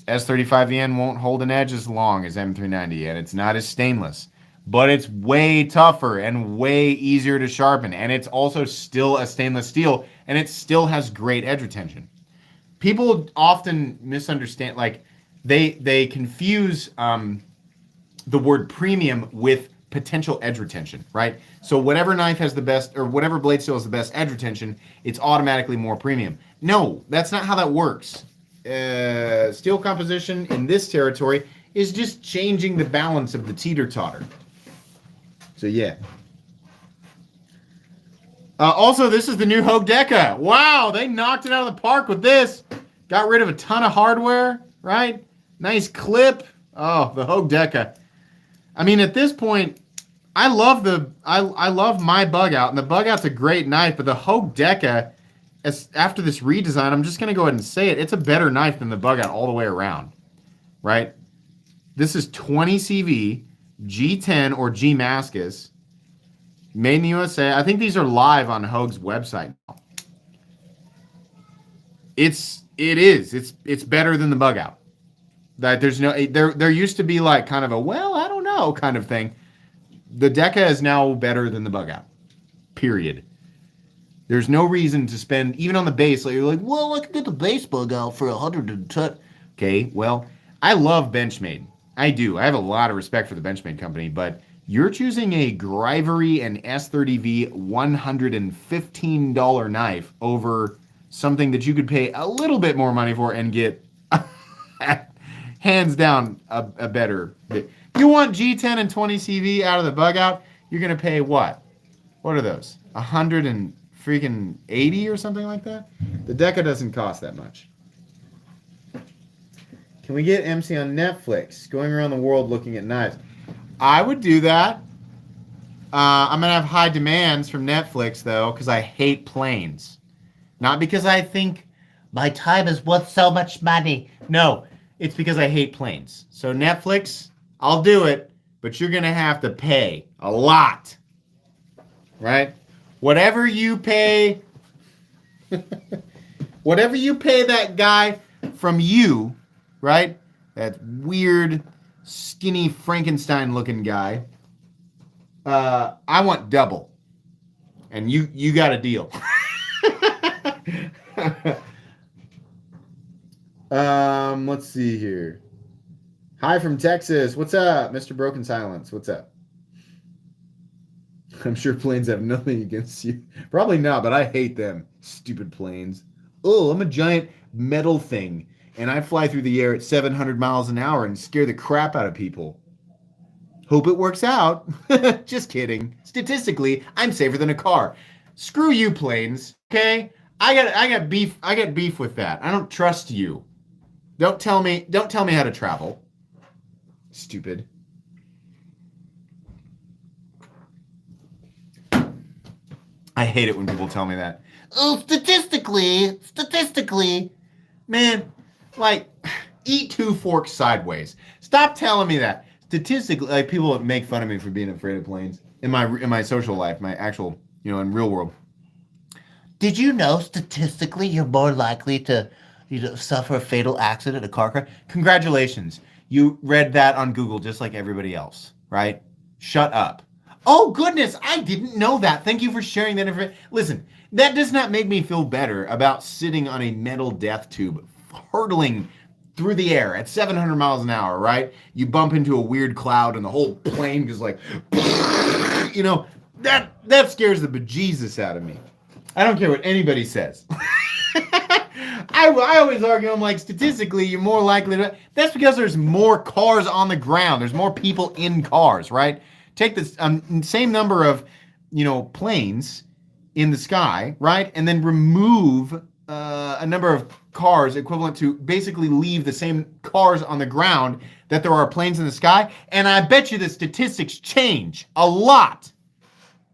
S35VN won't hold an edge as long as M390, and it's not as stainless. But it's way tougher and way easier to sharpen. And it's also still a stainless steel, and it still has great edge retention. People often misunderstand, like, they confuse the word premium with potential edge retention, right? So whatever knife has the best, or whatever blade steel has the best edge retention, it's automatically more premium. No, that's not how that works. Steel composition in this territory is just changing the balance of the teeter-totter. So yeah. Also, this is the new Hogue Deca. Wow, they knocked it out of the park with this. Got rid of a ton of hardware, right? Nice clip. Oh, the Hogue Deca. I mean, at this point, I love my bug out, and the bug out's a great knife, but the Hogue Deca, after this redesign, I'm just gonna go ahead and say it. It's a better knife than the bug out all the way around, right? This is 20 CV. G10 or G Mascus, made in the USA. I think these are live on Hogue's website now. It's better than the bug out. That there's no there used to be like kind of a I don't know kind of thing. The Deca is now better than the bug out. Period. There's no reason to spend even on the base. Like you're like, well, I could get the base bug out for $100. Okay, well, I love Benchmade. I do. I have a lot of respect for the Benchmade company, but you're choosing a Grivery and S30V $115 knife over something that you could pay a little bit more money for and get hands down a better. You want G10 and 20 CV out of the bug out, you're going to pay what? What are those? 180 or something like that? The Deca doesn't cost that much. Can we get MC on Netflix? Going around the world looking at knives. I would do that. I'm going to have high demands from Netflix, though, because I hate planes. Not because I think my time is worth so much money. No, it's because I hate planes. So Netflix, I'll do it, but you're going to have to pay a lot. Right? Whatever you pay that guy from you, right? That weird, skinny Frankenstein-looking guy. I want double, and you got a deal. Let's see here. Hi from Texas. What's up, Mr. Broken Silence? What's up? I'm sure planes have nothing against you. Probably not, but I hate them. Stupid planes. Oh, I'm a giant metal thing. And I fly through the air at 700 miles an hour and scare the crap out of people. Hope it works out. Just kidding. Statistically, I'm safer than a car. Screw you, planes. Okay? I got beef with that. I don't trust you. Don't tell me how to travel. Stupid. I hate it when people tell me that. Oh, statistically, man, like, eat 2 forks sideways. Stop telling me that. Statistically, like, people make fun of me for being afraid of planes in my social life, my actual, in real world. Did you know statistically you're more likely to suffer a fatal accident, a car crash? Congratulations. You read that on Google just like everybody else, right? Shut up. Oh, goodness, I didn't know that. Thank you for sharing that information. Listen, that does not make me feel better about sitting on a metal death tube, hurtling through the air at 700 miles an hour, right? You bump into a weird cloud and the whole plane goes like, that scares the bejesus out of me. I don't care what anybody says. I always argue, I'm like, statistically, you're more likely to... That's because there's more cars on the ground. There's more people in cars, right? Take the same number of, planes in the sky, right? And then remove a number of cars equivalent to basically leave the same cars on the ground that there are planes in the sky. And I bet you the statistics change a lot.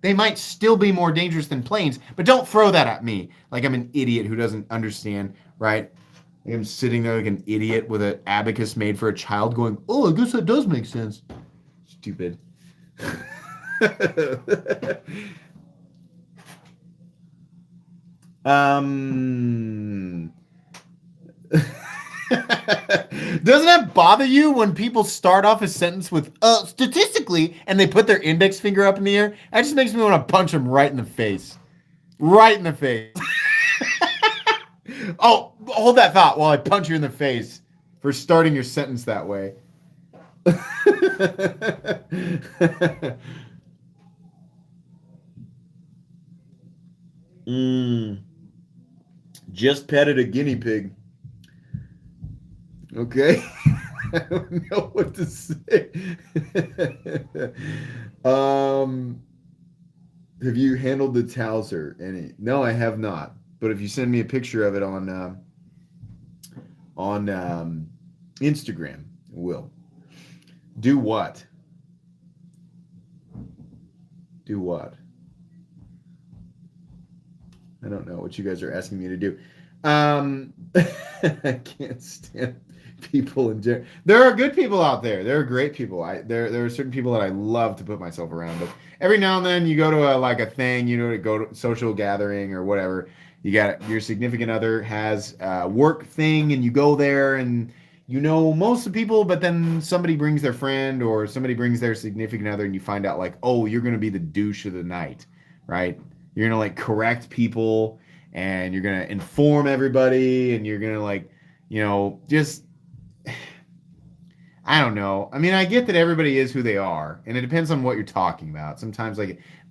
They might still be more dangerous than planes, but don't throw that at me like I'm an idiot who doesn't understand, right? Like I'm sitting there like an idiot with an abacus made for a child going, oh, I guess that does make sense. Stupid. Doesn't that bother you when people start off a sentence with statistically and they put their index finger up in the air? That just makes me want to punch them right in the face. Right in the face. Oh, hold that thought while I punch you in the face for starting your sentence that way. Just petted a guinea pig. Okay. I don't know what to say. Have you handled the Towser any? No, I have not. But if you send me a picture of it on Instagram, I will. Do what? Do what? I don't know what you guys are asking me to do. I can't stand people in general. There are good people out there. There are great people. There are certain people that I love to put myself around. But every now and then you go to a thing, to go to a social gathering or whatever. You got your significant other has a work thing and you go there and most of the people, but then somebody brings their friend or somebody brings their significant other and you find out oh, you're going to be the douche of the night, right? You're going to correct people and you're going to inform everybody and you're going to just, I don't know. I mean, I get that everybody is who they are and it depends on what you're talking about. Sometimes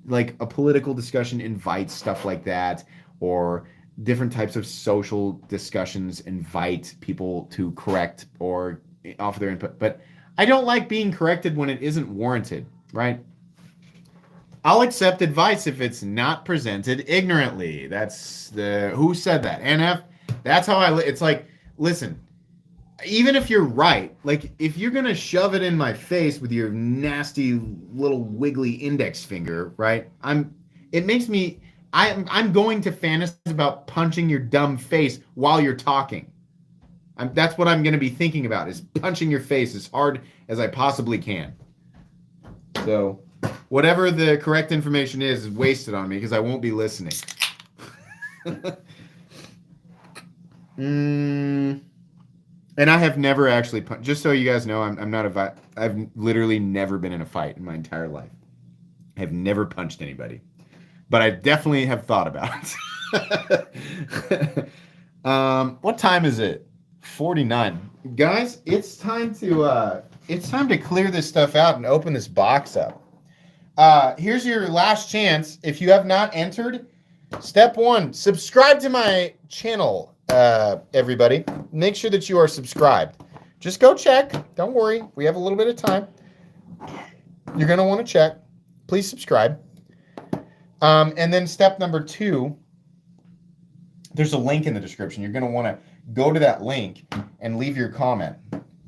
like a political discussion invites stuff like that, or different types of social discussions invite people to correct or offer their input. But I don't like being corrected when it isn't warranted, right? I'll accept advice if it's not presented ignorantly. That's who said that? NF? That's how it's like, listen, even if you're right, if you're going to shove it in my face with your nasty little wiggly index finger, right? I'm going to fantasize about punching your dumb face while you're talking. That's what I'm going to be thinking about, is punching your face as hard as I possibly can. So whatever the correct information is wasted on me because I won't be listening. And I have never actually punched. Just so you guys know, I'm not I've literally never been in a fight in my entire life. I have never punched anybody. But I definitely have thought about it. What time is it? 49. Guys, it's time to clear this stuff out and open this box up. Here's your last chance. If you have not entered, step 1, subscribe to my channel, everybody. Make sure that you are subscribed. Just go check. Don't worry. We have a little bit of time. You're going to want to check. Please subscribe. And then step number 2, there's a link in the description. You're going to want to go to that link and leave your comment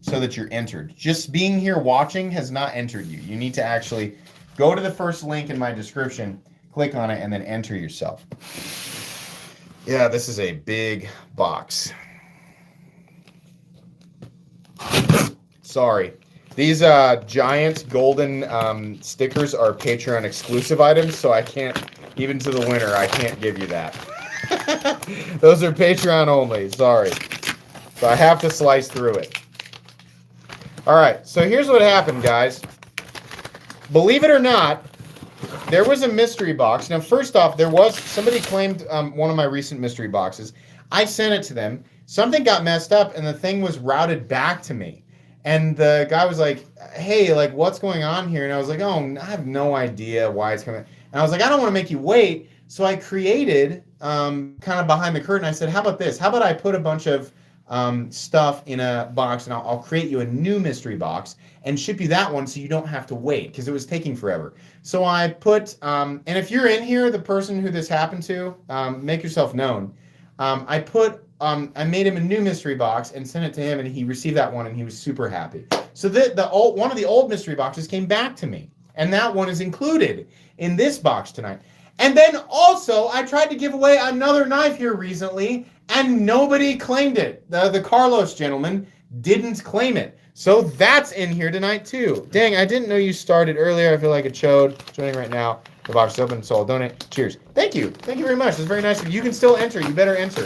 so that you're entered. Just being here watching has not entered you. You need to actually go to the first link in my description, click on it, and then enter yourself. Yeah, this is a big box. Sorry. These giant golden stickers are Patreon exclusive items, so I can't, even to the winner, I can't give you that. Those are Patreon only, sorry. So I have to slice through it. All right, so here's what happened, guys. Believe it or not, there was a mystery box. Now, first off, somebody claimed one of my recent mystery boxes. I sent it to them. Something got messed up, and the thing was routed back to me. And the guy was like, hey, like, what's going on here? And I was like, oh, I have no idea why it's coming. And I was like, I don't want to make you wait. So I created, kind of behind the curtain, I said, how about this? How about I put a bunch of stuff in a box, and I'll create you a new mystery box and ship you that one so you don't have to wait, because it was taking forever. So I put, and if you're in here, the person who this happened to, make yourself known. I made him a new mystery box and sent it to him, and he received that one, and he was super happy. So one of the old mystery boxes came back to me, and that one is included in this box tonight. And then also, I tried to give away another knife here recently, and nobody claimed it. The Carlos gentleman didn't claim it. So that's in here tonight, too. Dang, I didn't know you started earlier. I feel like a chode. Joining right now. The box is open, so I'll donate. Cheers. Thank you. Thank you very much. That's very nice of you. You can still enter. You better enter.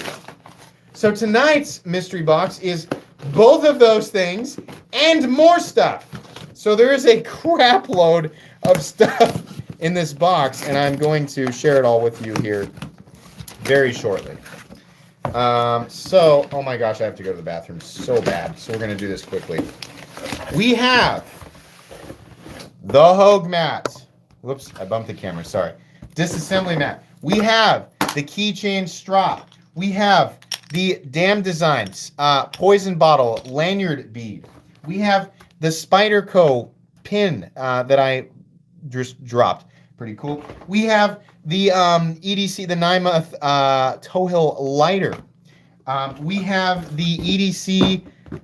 So tonight's mystery box is both of those things and more stuff. So there is a crap load of stuff in this box, and I'm going to share it all with you here very shortly. Oh my gosh, I have to go to the bathroom so bad. So we're going to do this quickly. We have the Hogue mat. Whoops, I bumped the camera, sorry. Disassembly mat. We have the keychain strap. We have the Damn Designs poison bottle lanyard bead. We have the Spyderco pin that I just dropped. Pretty cool. We have the EDC, the Nymoth Towhill lighter. We have the EDC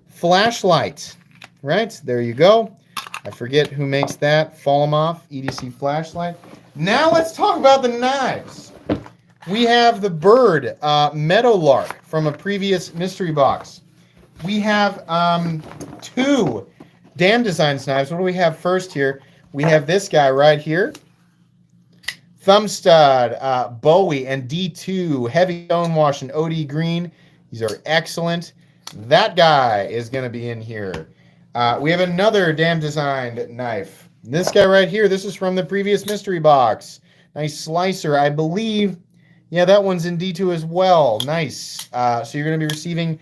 flashlight. Right, there you go. I forget who makes that. Fall 'em off, EDC flashlight. Now let's talk about the knives. We have the Bird Meadowlark from a previous mystery box. We have two Damn Designs knives. What do we have first here? We have this guy right here. Thumb Stud, Bowie, and D2, Heavy Stonewash and OD Green. These are excellent. That guy is going to be in here. We have another Damn Designed knife. This guy right here, this is from the previous mystery box. Nice slicer, I believe. Yeah, that one's in D2 as well. Nice. So you're going to be receiving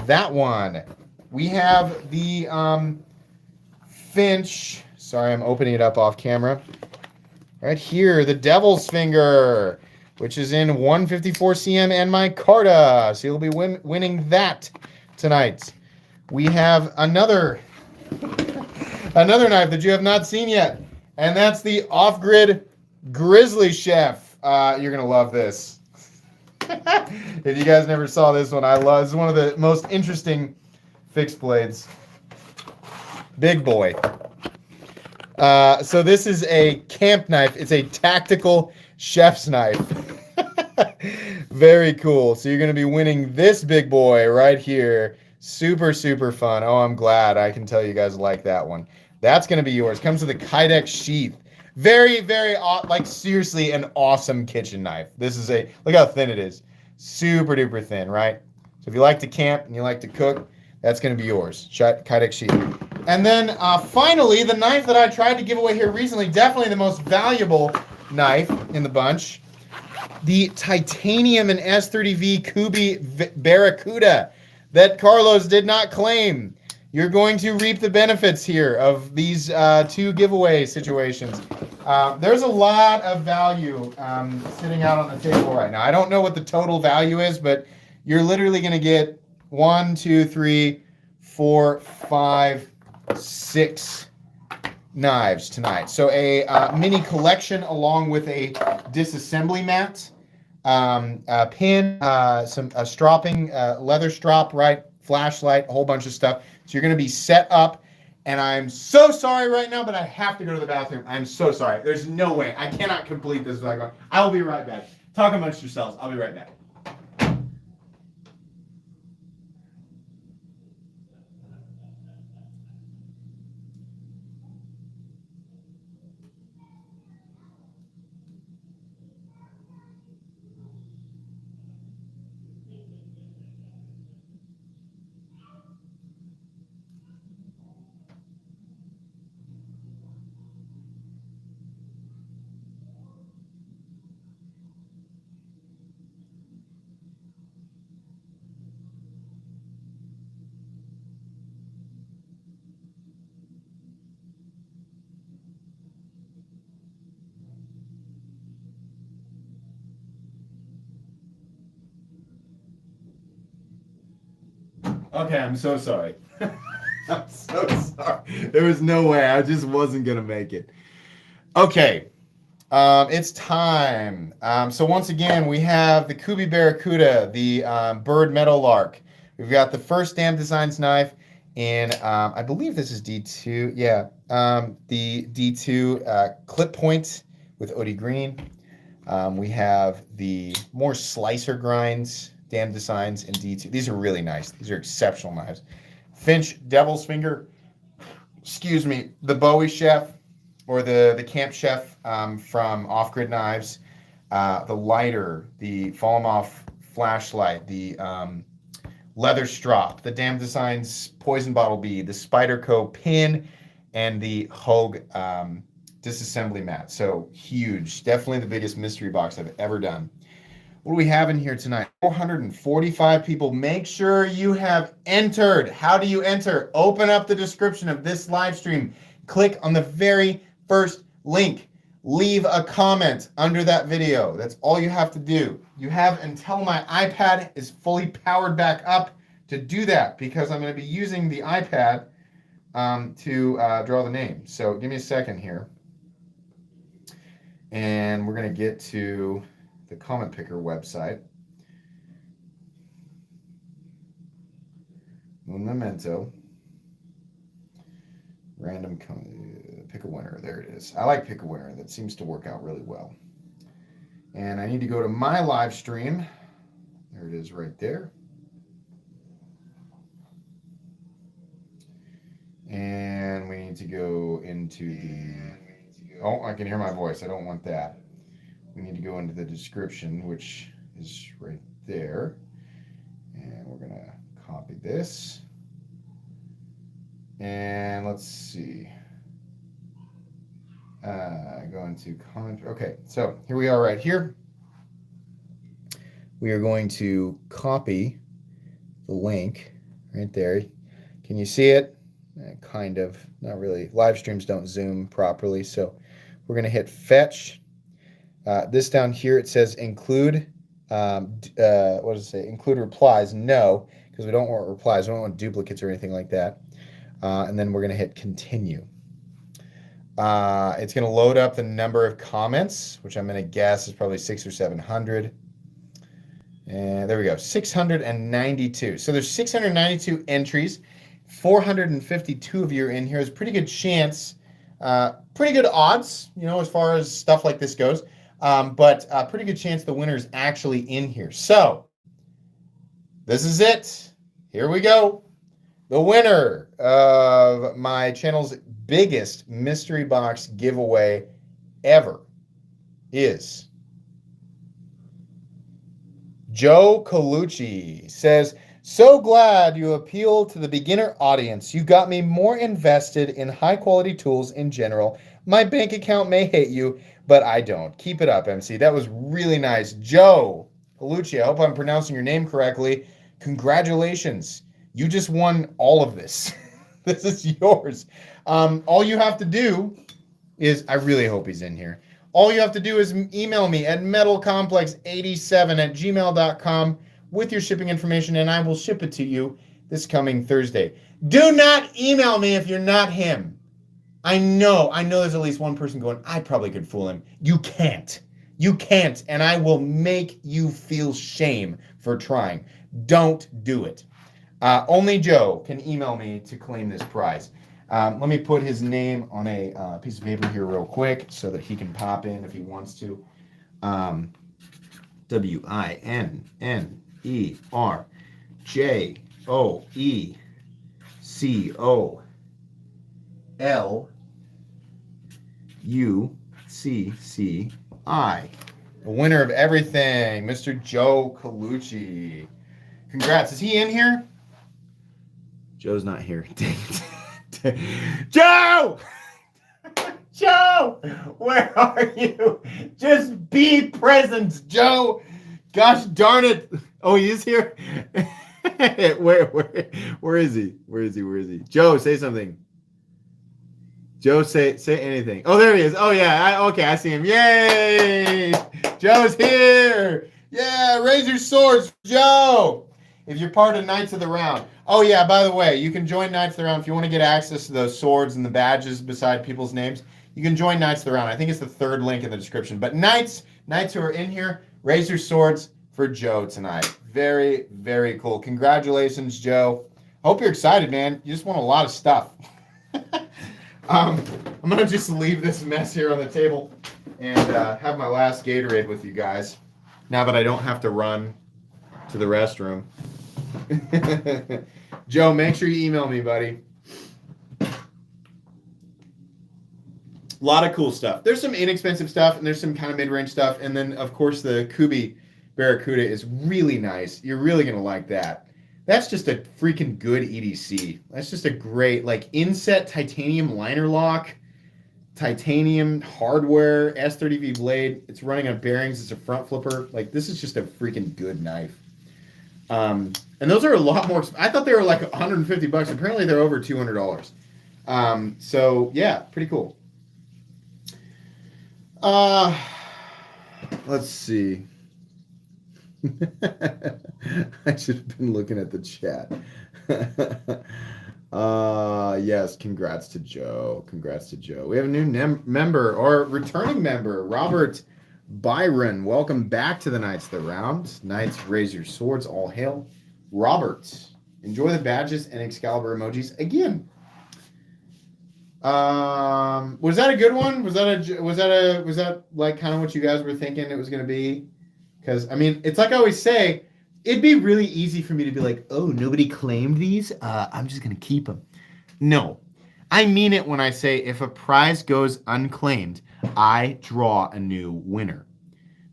that one. We have the Finch. Sorry, I'm opening it up off camera. Right here, the Devil's Finger, which is in 154 cm and micarta. So you'll be winning that tonight. We have another knife that you have not seen yet, and that's the Off-Grid Grizzly Chef. You're gonna love this. If you guys never saw this one, this is one of the most interesting fixed blades. Big boy. So this is a camp knife. It's a tactical chef's knife. Very cool. So you're going to be winning this big boy right here. Super, super fun. Oh, I'm glad. I can tell you guys like that one. That's going to be yours. Comes with a Kydex sheath. Very, very, like seriously an awesome kitchen knife. This is look how thin it is. Super duper thin, right? So if you like to camp and you like to cook, that's going to be yours. Kydex sheath. And then finally, the knife that I tried to give away here recently, definitely the most valuable knife in the bunch, the Titanium and S30V Kubi Barracuda that Carlos did not claim. You're going to reap the benefits here of these two giveaway situations. There's a lot of value sitting out on the table right now. I don't know what the total value is, but you're literally going to get 1, 2, 3, 4, 5, 6 knives tonight. So a mini collection along with a disassembly mat, a pin, a stropping leather strop, right? Flashlight, a whole bunch of stuff. So you're going to be set up And I'm so sorry right now, but I have to go to the bathroom. I'm so sorry. There's no way. I cannot complete this without going. I'll be right back. Talk amongst yourselves. I'll be right back. Okay, I'm so sorry. I'm so sorry. There was no way. I just wasn't going to make it. Okay. It's time. So once again, we have the Kubi Barracuda, the Bird Meadowlark. We've got the first Damn Designs knife in, I believe this is D2. Yeah. The D2 clip point with Odie Green. We have the more slicer grinds, Damn Designs in D2. These are really nice. These are exceptional knives. Finch Devil's Finger. Excuse me. The Bowie Chef or the Camp Chef from Off Grid Knives. The lighter, the Fallen Off flashlight, the leather strop, the Damn Designs poison bottle bead, the Spyderco pin, and the Hogue disassembly mat. So huge. Definitely the biggest mystery box I've ever done. What do we have in here tonight? 445 people. Make sure you have entered. How do you enter? Open up the description of this live stream. Click on the very first link. Leave a comment under that video. That's all you have to do. You have until my iPad is fully powered back up to do that, because I'm going to be using the iPad to draw the name. So give me a second here. And we're going to get to the comment picker website. Moon Memento. Random pick a winner. There it is. I like pick a winner. That seems to work out really well. And I need to go to my live stream. There it is right there. And we need to go into the... Oh, I can hear my voice. I don't want that. We need to go into the description, which is right there. And we're going to copy this. And let's see. Go into comment. Okay, so here we are right here. We are going to copy the link right there. Can you see it? Kind of. Not really. Live streams don't zoom properly, so we're going to hit fetch. This down here, it says include, what does it say? Include replies. No, because we don't want replies. We don't want duplicates or anything like that. And then we're going to hit continue. It's going to load up the number of comments, which I'm going to guess is probably 600 or 700. And there we go, 692. So there's 692 entries. 452 of you are in here. There's a pretty good chance, pretty good odds, you know, as far as stuff like this goes. But a pretty good chance the winner is actually in here. So this is it. Here we go. The winner of my channel's biggest mystery box giveaway ever is Joe Colucci. Says, so glad you appeal to the beginner audience. You got me more invested in high quality tools in general. My bank account may hate you, but I don't. Keep it up, MC. That was really nice. Joe Colucci, I hope I'm pronouncing your name correctly. Congratulations. You just won all of this. This is yours. All you have to do is, I really hope he's in here. All you have to do is email me at metalcomplex87@gmail.com with your shipping information, and I will ship it to you this coming Thursday. Do not email me if you're not him. I know there's at least one person going, I probably could fool him. You can't. You can't, and I will make you feel shame for trying. Don't do it. Only Joe can email me to claim this prize. Let me put his name on a piece of paper here real quick so that he can pop in if he wants to. WINNERJOECOLUCCI. The winner of everything, Mr. Joe Colucci. Congrats. Is he in here? Joe's not here. Dang it. Joe! Joe! Where are you? Just be present, Joe. Gosh darn it. Oh, he is here? Where is he? Where is he? Joe, say something. Joe, say anything. Oh, there he is. Oh, yeah. Okay, I see him. Yay! Joe's here. Yeah, raise your swords, Joe. If you're part of Knights of the Round. Oh, yeah, by the way, you can join Knights of the Round. If you want to get access to those swords and the badges beside people's names, you can join Knights of the Round. I think it's the third link in the description. But Knights who are in here, raise your swords for Joe tonight. Very, very cool. Congratulations, Joe. Hope you're excited, man. You just won a lot of stuff. I'm going to just leave this mess here on the table and have my last Gatorade with you guys now that I don't have to run to the restroom. Joe, make sure you email me, buddy. A lot of cool stuff. There's some inexpensive stuff and there's some kind of mid-range stuff. And then, of course, the Kubi Barracuda is really nice. You're really going to like that. That's just a freaking good EDC. That's just a great, like, inset titanium liner lock, titanium hardware, S30V blade. It's running on bearings. It's a front flipper. Like, this is just a freaking good knife. And those are a lot more. I thought they were like $150. Apparently, they're over $200. So, yeah, pretty cool. Let's see. I should have been looking at the chat. Yes, congrats to Joe. We have a new member or returning member, Robert Byron. Welcome back to the Knights of the Round. Knights, raise your swords, all hail. Robert, enjoy the badges and Excalibur emojis again. Was that a good one? Was that like kind of what you guys were thinking it was going to be? Because, I mean, it's like I always say, it'd be really easy for me to be like, oh, nobody claimed these? I'm just going to keep them. No. I mean it when I say if a prize goes unclaimed, I draw a new winner.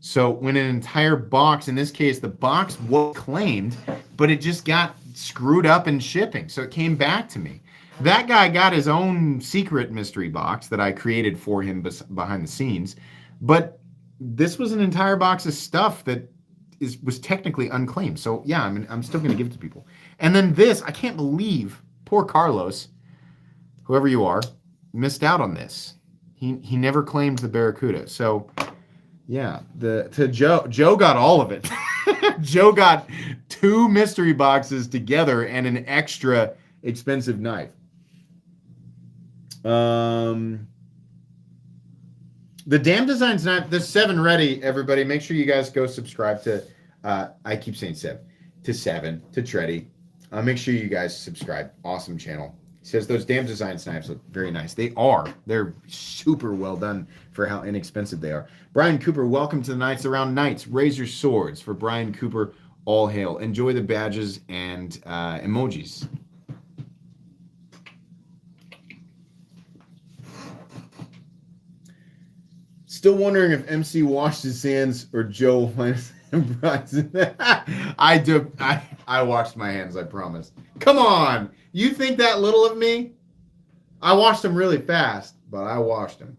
So when an entire box, in this case, the box was claimed, but it just got screwed up in shipping. So it came back to me. That guy got his own secret mystery box that I created for him behind the scenes. But this was an entire box of stuff that was technically unclaimed. So yeah, I'm still going to give it to people. And then this, I can't believe poor Carlos, whoever you are, missed out on this. He never claimed the Barracuda. So yeah, Joe got all of it. Joe got 2 mystery boxes together and an extra expensive knife. The Damn Designs knife, there's 7 ready, everybody. Make sure you guys go subscribe to, I keep saying 7, to Treddy. Make sure you guys subscribe. Awesome channel. He says those Damn Designs knives look very nice. They are. They're super well done for how inexpensive they are. Brian Cooper, welcome to the Knights Around Knights. Raise your swords for Brian Cooper. All hail. Enjoy the badges and emojis. Still wondering if MC washed his hands or Joe went and I washed my hands, I promise. Come on. You think that little of me? I washed them really fast, but I washed them.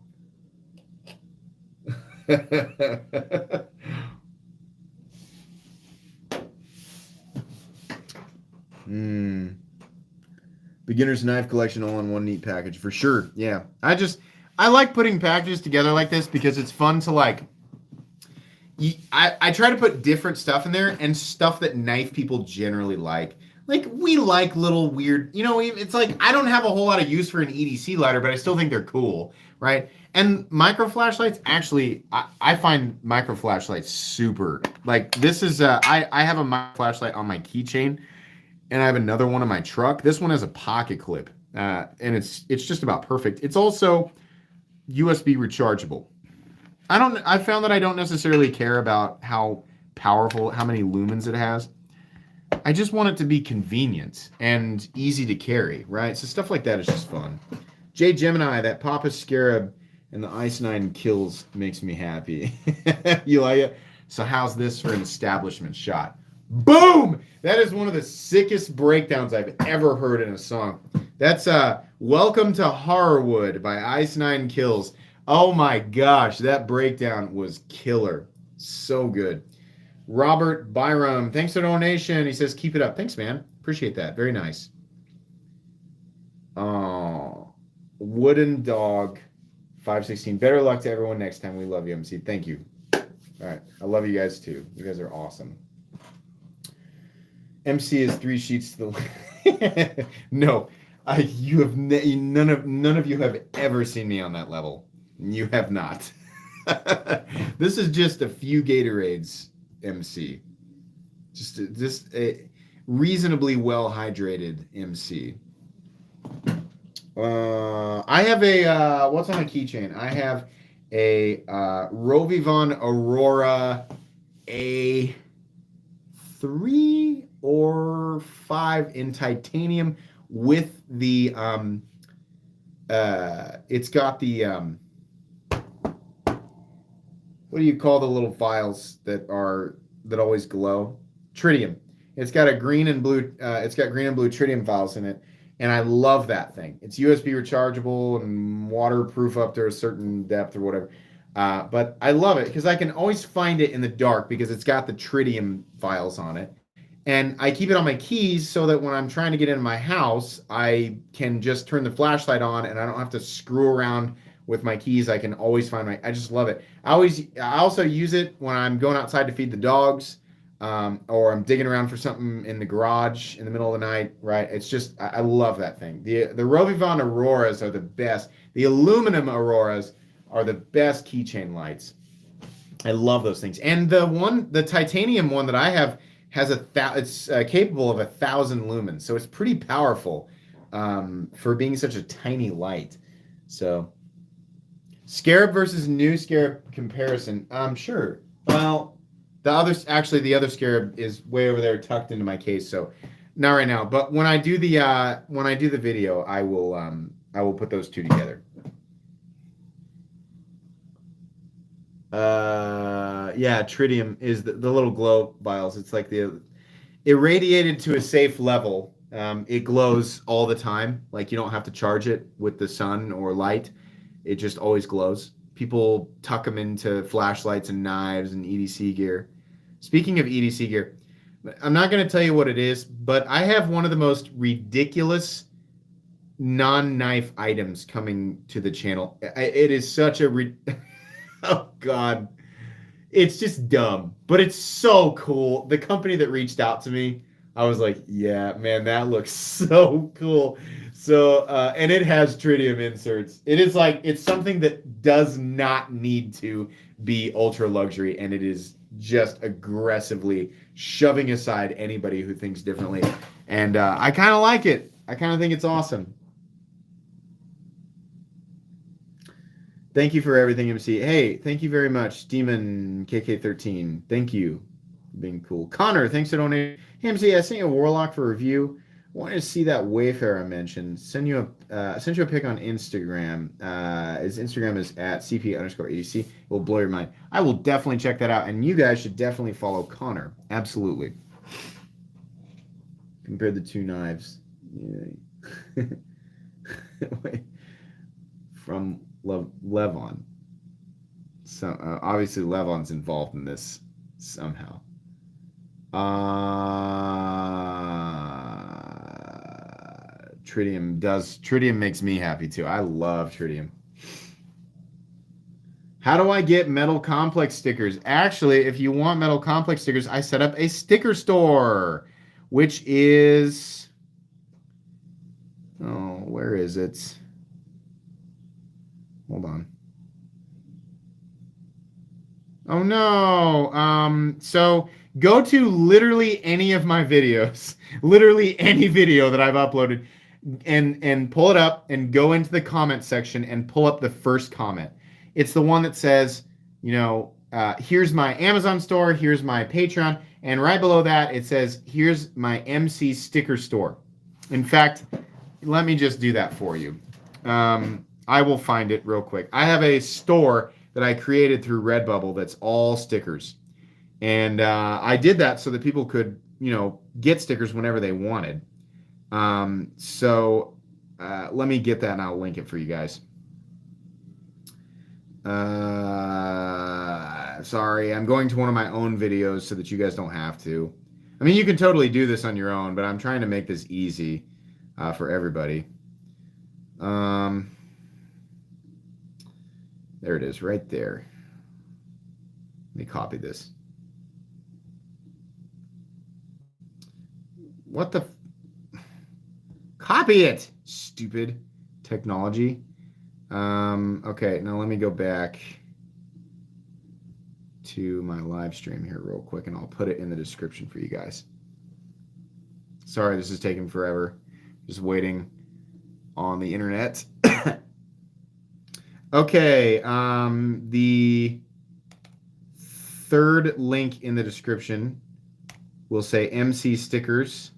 Beginner's knife collection all in one neat package for sure. Yeah. I like putting packages together like this because it's fun to like, I try to put different stuff in there and stuff that knife people generally like. Like, we like little weird, it's like, I don't have a whole lot of use for an EDC lighter, but I still think they're cool, right? And micro flashlights, actually, I find micro flashlights super, like, this is, I have a micro flashlight on my keychain, and I have another one in my truck. This one has a pocket clip. and it's just about perfect. It's also USB rechargeable. I found that I don't necessarily care about how powerful, how many lumens it has. I just want it to be convenient and easy to carry, right? So stuff like that is just fun. Jay Gemini, that Papa Scarab and the Ice 9 kills makes me happy. You like it? So how's this for an establishment shot? Boom! That is one of the sickest breakdowns I've ever heard in a song. That's Welcome to Horrorwood by Ice 9 Kills. Oh my gosh, that breakdown was killer. So good. Robert Byram, thanks for the donation. He says, keep it up. Thanks, man. Appreciate that. Very nice. Oh, Wooden Dog 516. Better luck to everyone next time. We love you, MC. Thank you. All right. I love you guys too. You guys are awesome. MC is 3 sheets to the No. You have none of you have ever seen me on that level. You have not. This is just a few Gatorades, MC. Just a reasonably well hydrated MC. I have a what's on a keychain? I have a Rovivon Aurora A3 or 5 in titanium with the it's got the what do you call the little vials that always glow? Tritium. It's got a green and blue tritium vials in it, and I love that thing. It's USB rechargeable and waterproof up to a certain depth or whatever. But I love it because I can always find it in the dark because it's got the tritium vials on it. And I keep it on my keys so that when I'm trying to get into my house, I can just turn the flashlight on and I don't have to screw around with my keys. I can always find I just love it. I also use it when I'm going outside to feed the dogs, or I'm digging around for something in the garage in the middle of the night, right? It's just, I love that thing. The Rovivon Auroras are the best. The aluminum Auroras are the best keychain lights. I love those things. And the titanium one that I have has it's capable of 1,000 lumens. So it's pretty powerful for being such a tiny light. So Scarab versus new Scarab comparison. Sure. Well, the other Scarab is way over there tucked into my case, so not right now. But when I do the video, I will put those two together. Yeah, tritium is the little glow vials. It's like the irradiated to a safe level. It glows all the time. Like you don't have to charge it with the sun or light. It just always glows. People tuck them into flashlights and knives and EDC gear. Speaking of EDC gear, I'm not going to tell you what it is, but I have one of the most ridiculous non-knife items coming to the channel. It is such a... Oh, God. It's just dumb, but it's so cool. The company that reached out to me, I was like, yeah, man, that looks so cool. So, and it has tritium inserts. It's something that does not need to be ultra luxury, and it is just aggressively shoving aside anybody who thinks differently. And I kind of like it. I kind of think it's awesome. Thank you for everything, MC. Hey, thank you very much, Demon KK13. Thank you for being cool. Connor, thanks for donating. Hey, MC, I sent you a Warlock for review. I wanted to see that Wayfarer I mentioned. Sent you a pic on Instagram. His Instagram is at CP_EDC. It will blow your mind. I will definitely check that out, and you guys should definitely follow Connor. Absolutely. Compare the two knives. Yeah. Wait. From Levon. So obviously Levon's involved in this somehow. Tritium makes me happy too. I love tritium. How do I get Metal Complex stickers? Actually, if you want Metal Complex stickers, I set up a sticker store, which is, oh, where is it? Hold on. Oh no. So go to literally any of my videos, literally any video that I've uploaded. and pull it up and go into the comment section and pull up the first comment. It's the one that says, here's my Amazon store, here's my Patreon, and right below that it says, here's my MC sticker store. In fact, let me just do that for you. I will find it real quick. I have a store that I created through Redbubble that's all stickers. And I did that so that people could, get stickers whenever they wanted. So let me get that and I'll link it for you guys. Sorry, I'm going to one of my own videos so that you guys don't have to. I mean, you can totally do this on your own, but I'm trying to make this easy for everybody. There it is right there. Let me copy this. What the? Copy it, stupid technology. Okay, now let me go back to my live stream here real quick, and I'll put it in the description for you guys. Sorry, this is taking forever. Just waiting on the internet. Okay, the third link in the description will say MC stickers.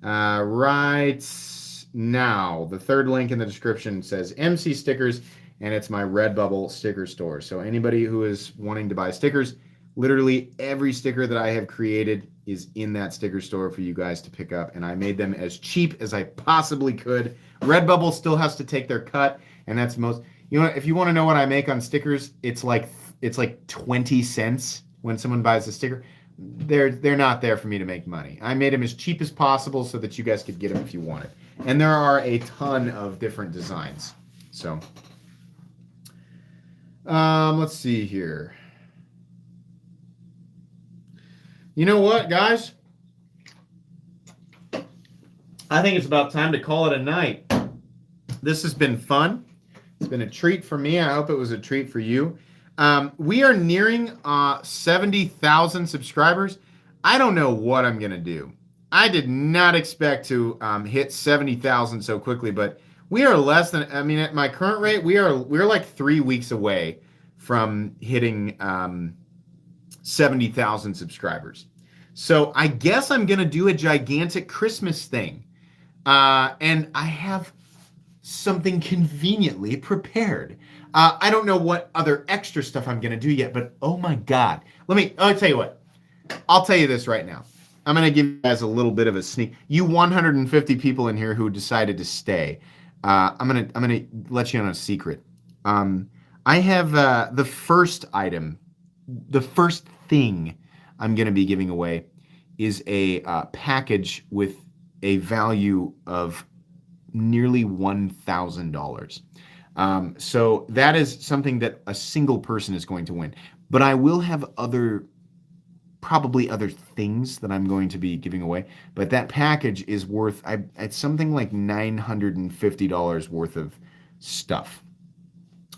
Right now, the third link in the description says MC stickers, and it's my Redbubble sticker store. So anybody who is wanting to buy stickers, literally every sticker that I have created is in that sticker store for you guys to pick up, and I made them as cheap as I possibly could. Redbubble still has to take their cut, and that's most. If you want to know what I make on stickers, it's like 20 cents when someone buys a sticker. They're not there for me to make money. I made them as cheap as possible so that you guys could get them if you wanted. And there are a ton of different designs. So, let's see here. You know what, guys? I think it's about time to call it a night. This has been fun. It's been a treat for me. I hope it was a treat for you. We are nearing 70,000 subscribers. I don't know what I'm going to do. I did not expect to hit 70,000 so quickly, but we are less than, at my current rate, we're like 3 weeks away from hitting 70,000 subscribers. So I guess I'm going to do a gigantic Christmas thing. And I have something conveniently prepared. I don't know what other extra stuff I'm going to do yet, but oh my God. I'll tell you what. I'll tell you this right now. I'm going to give you guys a little bit of a sneak. You 150 people in here who decided to stay. I'm going to let you on a secret. I have the first item, the first thing I'm going to be giving away is a package with a value of nearly $1,000. So that is something that a single person is going to win. But I will have probably other things that I'm going to be giving away. But that package is worth, it's something like $950 worth of stuff.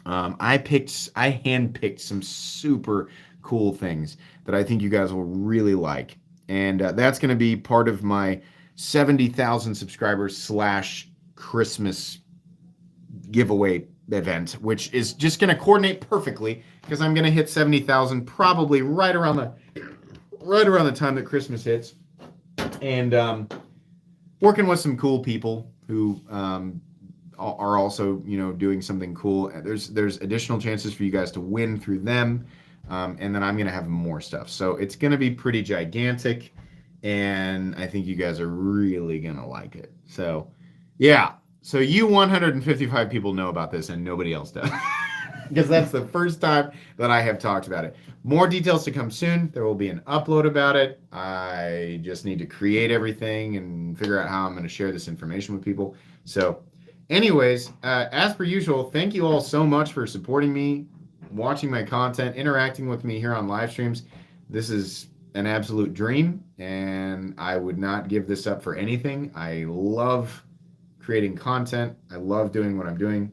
I handpicked some super cool things that I think you guys will really like. And that's going to be part of my 70,000 subscribers / Christmas giveaway event, which is just going to coordinate perfectly because I'm going to hit 70,000 probably right around the time that Christmas hits. And working with some cool people who are also, doing something cool. There's additional chances for you guys to win through them. And then I'm going to have more stuff. So it's going to be pretty gigantic. And I think you guys are really going to like it. So, yeah. So you 155 people know about this and nobody else does. Because that's the first time that I have talked about it. More details to come soon. There will be an upload about it. I just need to create everything and figure out how I'm going to share this information with people. So anyways, as per usual, thank you all so much for supporting me, watching my content, interacting with me here on live streams. This is an absolute dream, and I would not give this up for anything. I love creating content. I love doing what I'm doing.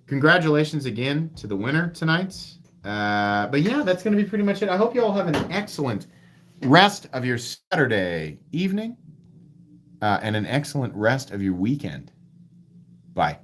Congratulations again to the winner tonight. But yeah, that's going to be pretty much it. I hope you all have an excellent rest of your Saturday evening. and an excellent rest of your weekend. Bye.